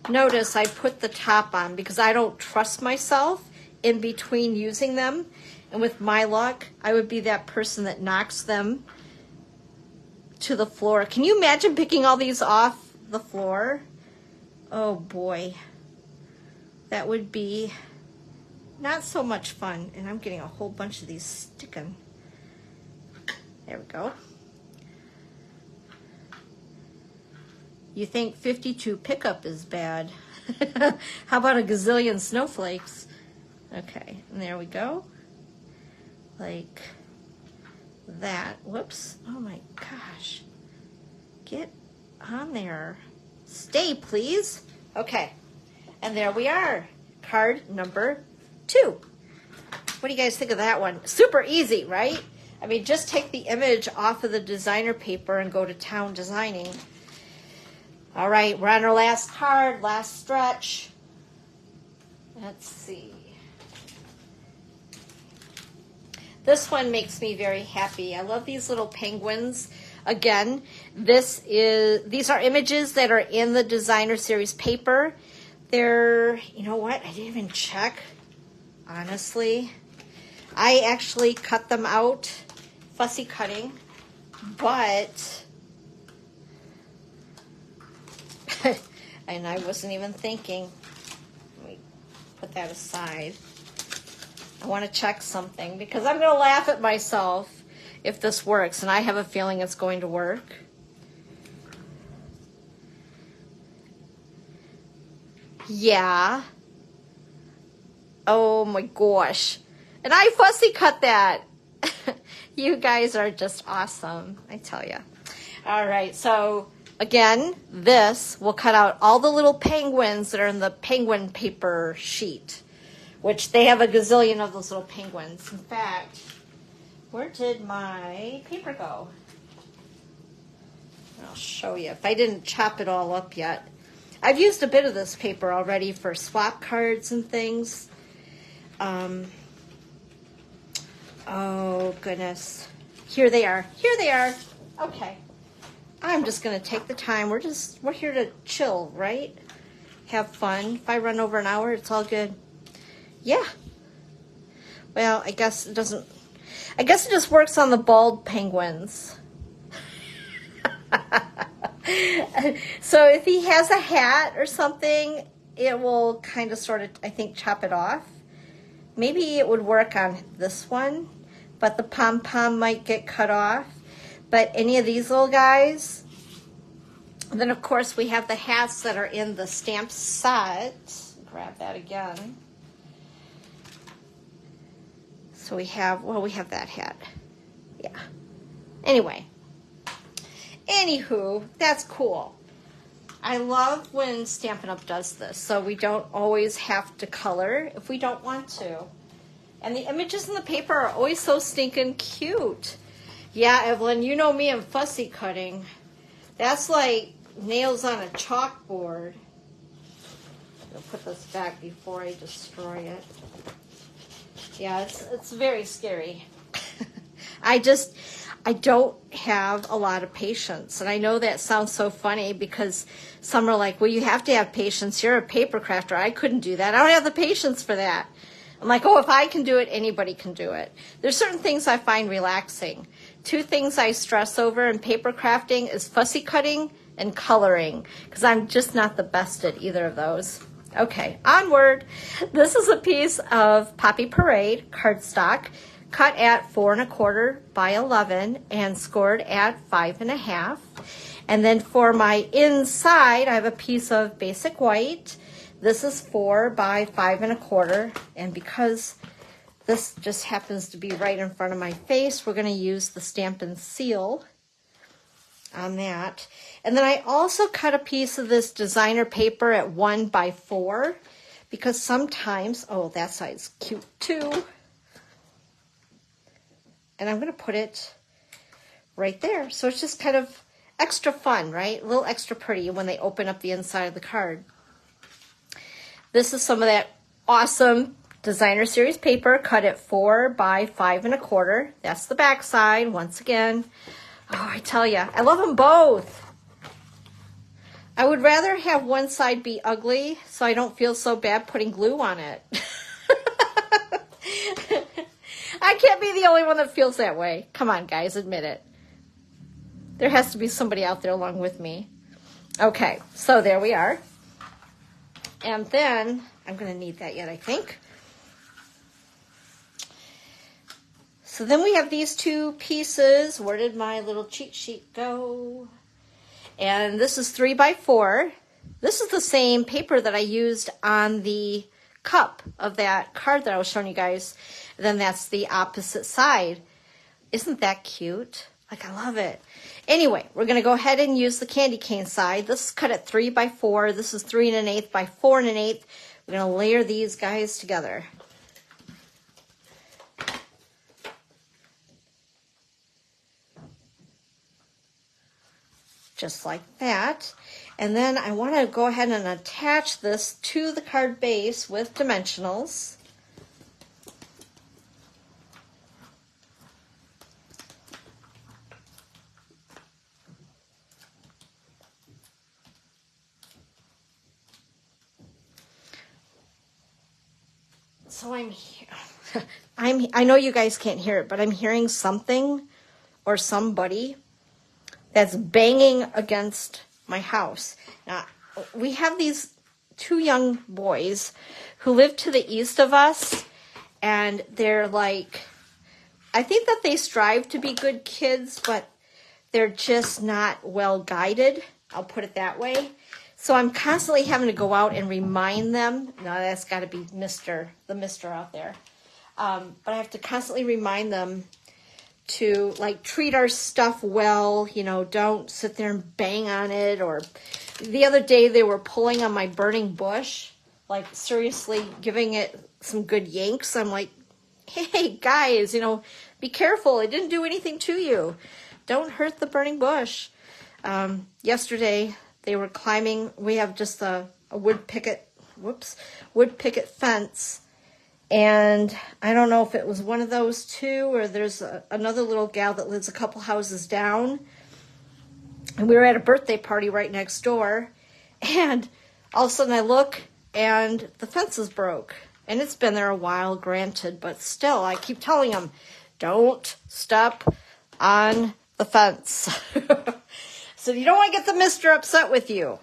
Notice I put the top on because I don't trust myself in between using them, and with my luck I would be that person that knocks them to the floor. Can you imagine picking all these off the floor? Oh boy, that would be not so much fun. And I'm getting a whole bunch of these sticking. There we go. You think 52 pickup is bad. How about a gazillion snowflakes? Okay, and there we go. Like that. Whoops. Oh my gosh. Get on there. Stay, please. Okay. And there we are. Card number 2. What do you guys think of that one? Super easy, right? I mean, just take the image off of the designer paper and go to town designing. All right, we're on our last card, last stretch. Let's see. This one makes me very happy. I love these little penguins. Again, these are images that are in the designer series paper. They're, you know what? I didn't even check, honestly. I actually cut them out, fussy cutting, but, and I wasn't even thinking. Let me put that aside. I want to check something because I'm going to laugh at myself if this works, and I have a feeling it's going to work. Yeah. Oh my gosh. And I fussy cut that. You guys are just awesome, I tell you. All right, so again, this will cut out all the little penguins that are in the penguin paper sheet, which they have a gazillion of those little penguins. In fact, where did my paper go? I'll show you if I didn't chop it all up yet. I've used a bit of this paper already for swap cards and things. Oh, goodness. Here they are. Here they are. Okay. I'm just going to take the time. We're here to chill, right? Have fun. If I run over an hour, it's all good. Yeah. Well, I guess it just works on the bald penguins. So if he has a hat or something, it will kind of sort of, I think, chop it off. Maybe it would work on this one, but the pom-pom might get cut off. But any of these little guys, and then of course we have the hats that are in the stamp set. Grab that again. So we have that hat. Yeah. Anyway. Anywho, that's cool. I love when Stampin' Up! Does this, so we don't always have to color if we don't want to. And the images in the paper are always so stinking cute. Yeah, Evelyn, you know me and fussy cutting. That's like nails on a chalkboard. I'll put this back before I destroy it. Yeah, it's very scary. I don't have a lot of patience. And I know that sounds so funny because some are like, well, you have to have patience. You're a paper crafter. I couldn't do that. I don't have the patience for that. I'm like, oh, if I can do it, anybody can do it. There's certain things I find relaxing. 2 things I stress over in paper crafting is fussy cutting and coloring, because I'm just not the best at either of those. Okay, onward. This is a piece of Poppy Parade cardstock, cut at 4 1/4 by 11 and scored at 5 1/2. And then for my inside, I have a piece of basic white. This is 4 by 5 1/4. And because this just happens to be right in front of my face, we're going to use the Stampin' seal on that. And then I also cut a piece of this designer paper at 1 by 4 because sometimes, oh, that side's cute too. And I'm going to put it right there. So it's just kind of extra fun, right? A little extra pretty when they open up the inside of the card. This is some of that awesome designer series paper cut at 4 by 5 1/4. That's the back side once again. Oh, I tell you, I love them both. I would rather have one side be ugly so I don't feel so bad putting glue on it. I can't be the only one that feels that way. Come on, guys, admit it. There has to be somebody out there along with me. Okay, so there we are. And then, I'm going to need that yet, I think. So then we have these 2 pieces. Where did my little cheat sheet go? And this is 3 by 4. This is the same paper that I used on the cup of that card that I was showing you guys. Then that's the opposite side. Isn't that cute? Like, I love it. Anyway, we're going to go ahead and use the candy cane side. This is cut at 3 by 4. This is 3 1/8 by 4 1/8. We're going to layer these guys together. Just like that. And then I want to go ahead and attach this to the card base with dimensionals. So I know you guys can't hear it, but I'm hearing something or somebody that's banging against my house. Now, we have these 2 young boys who live to the east of us, and they're like, I think that they strive to be good kids, but they're just not well guided. I'll put it that way. So I'm constantly having to go out and remind them. Now that's got to be the mister out there. But I have to constantly remind them to like treat our stuff well, you know, don't sit there and bang on it. Or the other day they were pulling on my burning bush, like seriously giving it some good yanks. I'm like, hey guys, you know, be careful. It didn't do anything to you. Don't hurt the burning bush. Yesterday they were climbing. We have just a wood picket fence. And I don't know if it was one of those 2 or there's another little gal that lives a couple houses down. And we were at a birthday party right next door. And all of a sudden I look and the fence is broke. And it's been there a while, granted, but still I keep telling them, don't step on the fence. So you don't want to get the mister upset with you.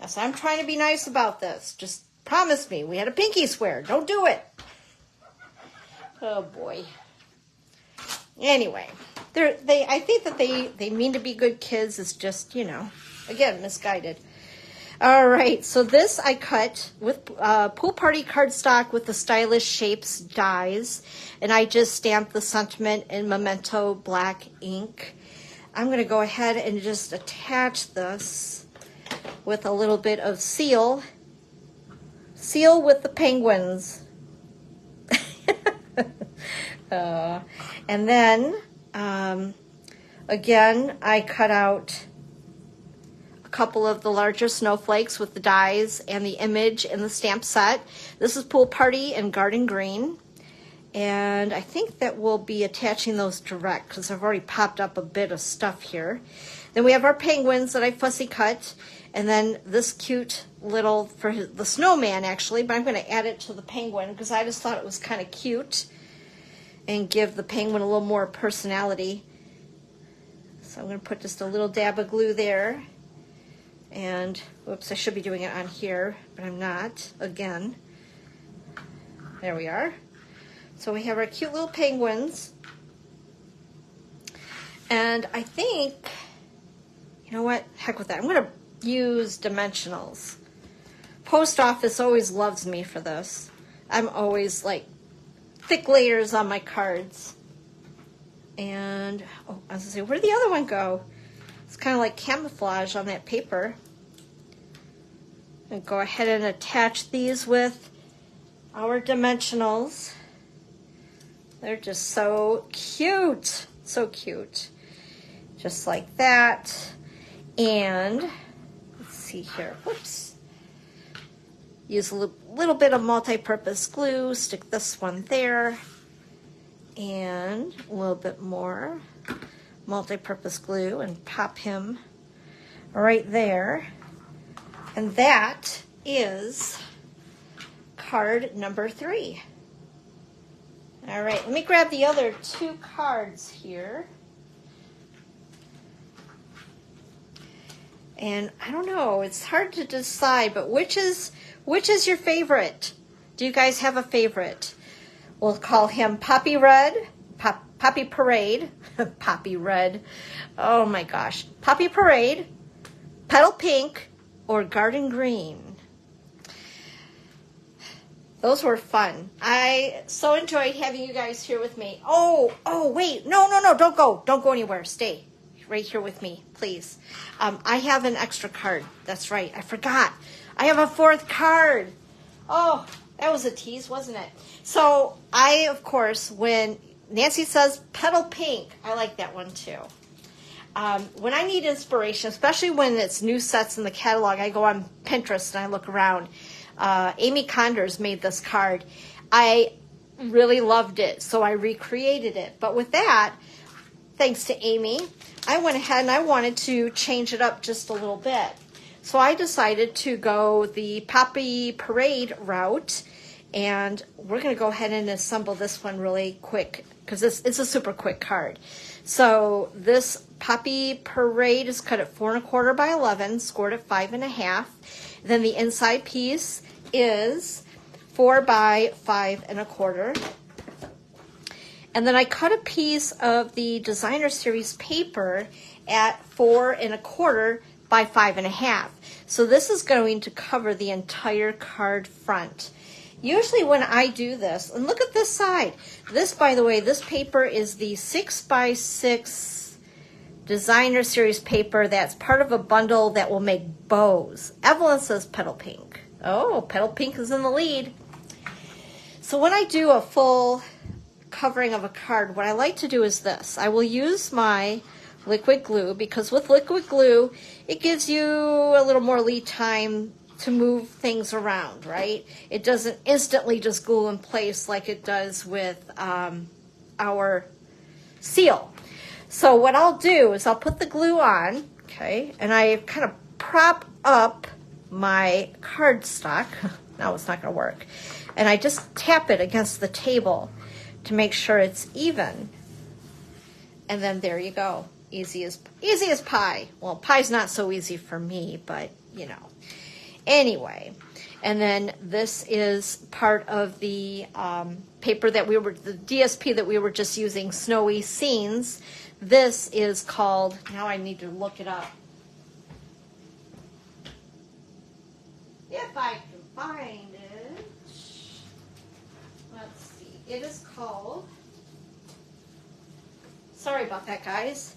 So I'm trying to be nice about this. Just promise me. We had a pinky swear. Don't do it. Oh boy. Anyway, I think that they mean to be good kids. It's just, you know, again, misguided. All right, so this I cut with Pool Party cardstock with the Stylish Shapes dies, and I just stamped the sentiment in Memento black ink. I'm going to go ahead and just attach this with a little bit of seal with the penguins. And then, again, I cut out a couple of the larger snowflakes with the dies and the image in the stamp set. This is Pool Party and Garden Green. And I think that we'll be attaching those direct because I've already popped up a bit of stuff here. Then we have our penguins that I fussy cut. And then this cute little, for the snowman actually, but I'm going to add it to the penguin because I just thought it was kind of cute and give the penguin a little more personality. So I'm going to put just a little dab of glue there. And, whoops, I should be doing it on here, but I'm not, again. There we are. So we have our cute little penguins. And I think, you know what, heck with that. I'm going to use dimensionals. Post office always loves me for this. I'm always like thick layers on my cards. And, oh, I was going to say, where did the other one go? It's kind of like camouflage on that paper. And go ahead and attach these with our dimensionals. They're just so cute. So cute. Just like that. And let's see here. Whoops. Use a little bit of multi-purpose glue. Stick this one there. And a little bit more multi-purpose glue and pop him right there. And that is card number 3. All right, let me grab the other 2 cards here. And I don't know, it's hard to decide, but which is your favorite? Do you guys have a favorite? We'll call him Poppy Red, Poppy Parade, Poppy Red. Oh my gosh. Poppy Parade, Petal Pink, or Garden Green. Those were fun. I so enjoyed having you guys here with me. Oh, wait. No, don't go. Don't go anywhere. Stay right here with me, please. I have an extra card. That's right. I forgot. I have a fourth card. Oh, that was a tease, wasn't it? So I, of course, when Nancy says petal pink, I like that one too. When I need inspiration, especially when it's new sets in the catalog, I go on Pinterest and I look around. Amy Condors made this card. I really loved it, so I recreated it. But with that, thanks to Amy, I went ahead and I wanted to change it up just a little bit. So I decided to go the Poppy Parade route, and we're going to go ahead and assemble this one really quick because it's a super quick card. So this Poppy Parade is cut at 4 1/4 by 11, scored at 5 1/2. Then the inside piece is 4 by 5 1/4. And then I cut a piece of the Designer Series paper at 4 1/4 by 5 1/2. So this is going to cover the entire card front. Usually when I do this, and look at this side. This, by the way, this paper is the 6 by 6 Designer Series paper that's part of a bundle that will make bows. Evelyn says petal pink. Oh, petal pink is in the lead. So when I do a full covering of a card, what I like to do is this. I will use my liquid glue because with liquid glue, it gives you a little more lead time to move things around, right? It doesn't instantly just glue in place like it does with our seal. So what I'll do is I'll put the glue on, okay, and I kind of prop up my cardstock. Now it's not going to work. And I just tap it against the table to make sure it's even. And then there you go. Easy as pie. Well, pie's not so easy for me, but you know. Anyway, and then this is part of the paper that the DSP that we were just using, Snowy Scenes. This is called, now I need to look it up. If I can find it. Let's see. It is called, sorry about that, guys.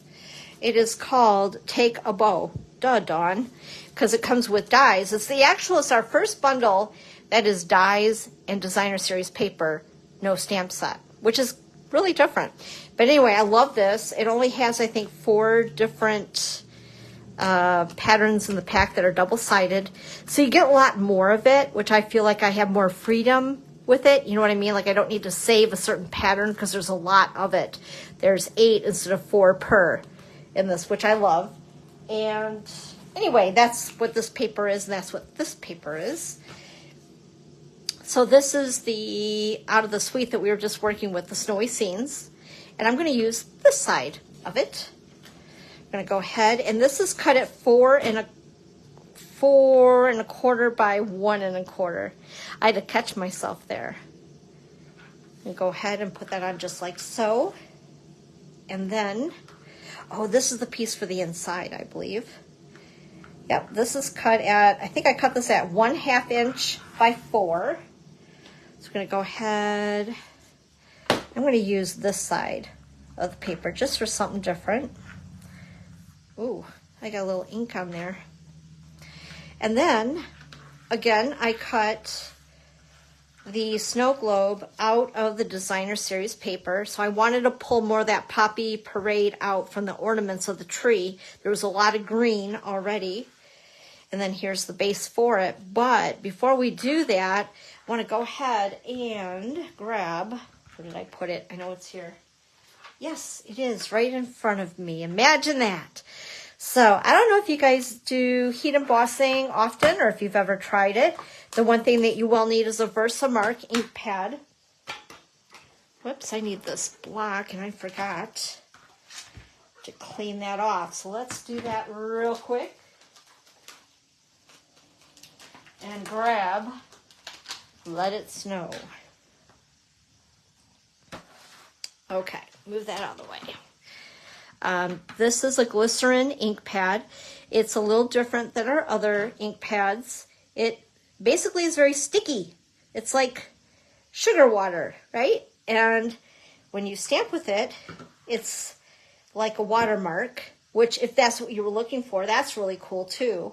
It is called Take a Bow. Duh, Dawn. Because it comes with dies. It's our first bundle that is dies and Designer Series paper, no stamp set, which is really different. But anyway, I love this. It only has, I think, 4 different patterns in the pack that are double-sided. So you get a lot more of it, which I feel like I have more freedom with it. You know what I mean? Like I don't need to save a certain pattern because there's a lot of it. There's 8 instead of 4 per in this, which I love. And anyway, that's what this paper is, and that's what this paper is. So this is the out of the suite that we were just working with, the Snowy Scenes. And I'm going to use this side of it. I'm going to go ahead, and this is cut at 4 1/4 by 1 1/4. I had to catch myself there. And go ahead and put that on just like so. And then, oh, this is the piece for the inside, I believe. Yep, this is cut at, I think I cut this at 1/2 inch by 4. So I'm going to go ahead, I'm going to use this side of the paper just for something different. Ooh, I got a little ink on there. And then, again, I cut the snow globe out of the Designer Series paper. So I wanted to pull more of that Poppy Parade out from the ornaments of the tree. There was a lot of green already. And then here's the base for it. But before we do that, I want to go ahead and grab, where did I put it? I know it's here. Yes, it is right in front of me. Imagine that. So I don't know if you guys do heat embossing often or if you've ever tried it. The one thing that you will need is a Versamark ink pad. Whoops, I need this block and I forgot to clean that off. So let's do that real quick. And grab Let It Snow. Okay, move that out of the way. This is a glycerin ink pad. It's a little different than our other ink pads. It basically is very sticky. It's like sugar water, right? And when you stamp with it, it's like a watermark, which if that's what you were looking for, that's really cool too,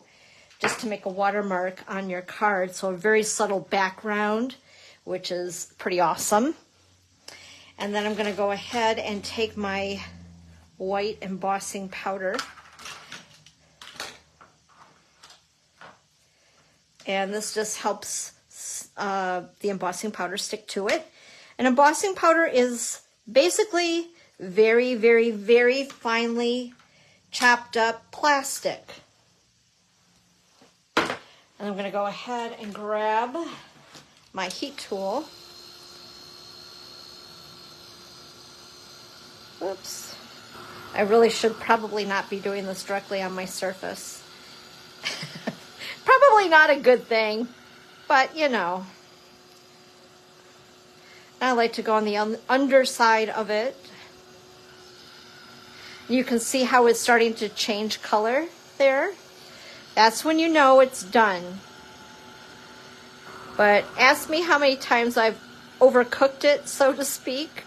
just to make a watermark on your card. So a very subtle background, which is pretty awesome. And then I'm going to go ahead and take my white embossing powder. And this just helps the embossing powder stick to it. And embossing powder is basically very, very, very finely chopped up plastic. And I'm going to go ahead and grab my heat tool. Oops. I really should probably not be doing this directly on my surface. Probably not a good thing, but you know. I like to go on the underside of it. You can see how it's starting to change color there. That's when you know it's done. But ask me how many times I've overcooked it, so to speak.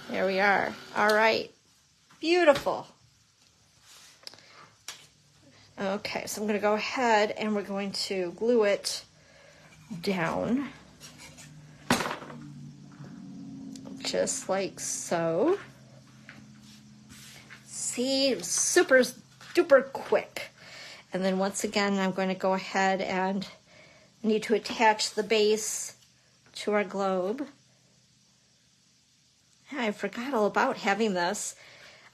There we are. All right. Beautiful. Okay, so I'm going to go ahead and we're going to glue it down. Just like so. See, super duper quick. And then once again, I'm going to go ahead and need to attach the base to our globe. I forgot all about having this.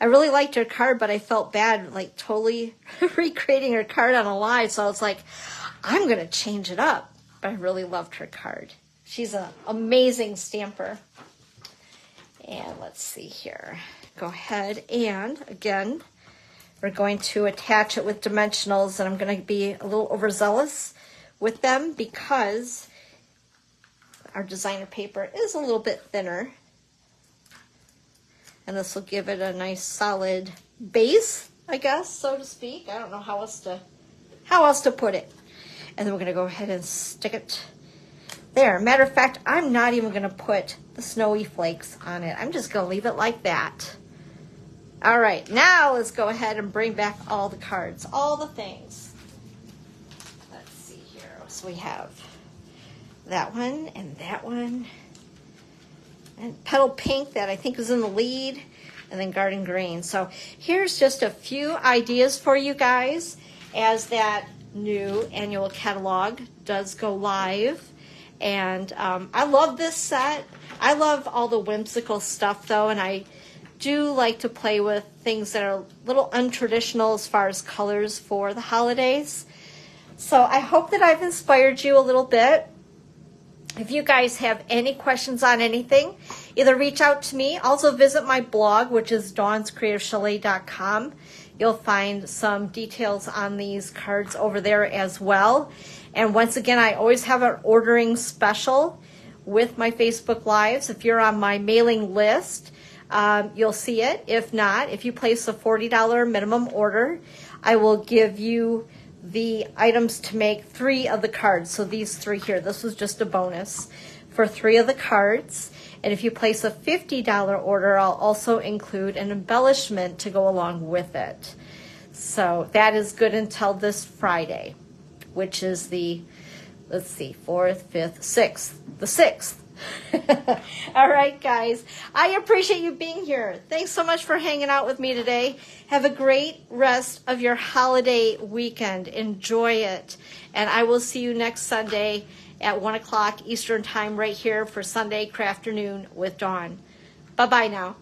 I really liked her card, but I felt bad, like totally recreating her card on a live. So I was like, I'm going to change it up. But I really loved her card. She's an amazing stamper. And let's see here. Go ahead and, again, we're going to attach it with dimensionals. And I'm going to be a little overzealous with them because our designer paper is a little bit thinner. And this will give it a nice solid base, I guess, so to speak. I don't know how else to put it. And then we're going to go ahead and stick it there. Matter of fact, I'm not even going to put the snowy flakes on it. I'm just going to leave it like that. All right, now let's go ahead and bring back all the cards, all the things. Let's see here. So we have that one and that one. And Petal Pink that I think was in the lead, and then Garden Green. So here's just a few ideas for you guys as that new annual catalog does go live. And I love this set. I love all the whimsical stuff though, and I do like to play with things that are a little untraditional as far as colors for the holidays. So I hope that I've inspired you a little bit. If you guys have any questions on anything, either reach out to me. Also visit my blog, which is dawnscreativechalet.com. You'll find some details on these cards over there as well. And once again, I always have an ordering special with my Facebook Lives. If you're on my mailing list, you'll see it. If not, if you place a $40 minimum order, I will give you the items to make 3 of the cards. So these 3 here, this was just a bonus for 3 of the cards. And if you place a $50 order, I'll also include an embellishment to go along with it. So that is good until this Friday, which is the, let's see, 4th, 5th, 6th, the 6th. All right, guys. I appreciate you being here. Thanks so much for hanging out with me today. Have a great rest of your holiday weekend. Enjoy it. And I will see you next Sunday at 1 o'clock Eastern Time right here for Sunday Crafternoon with Dawn. Bye-bye now.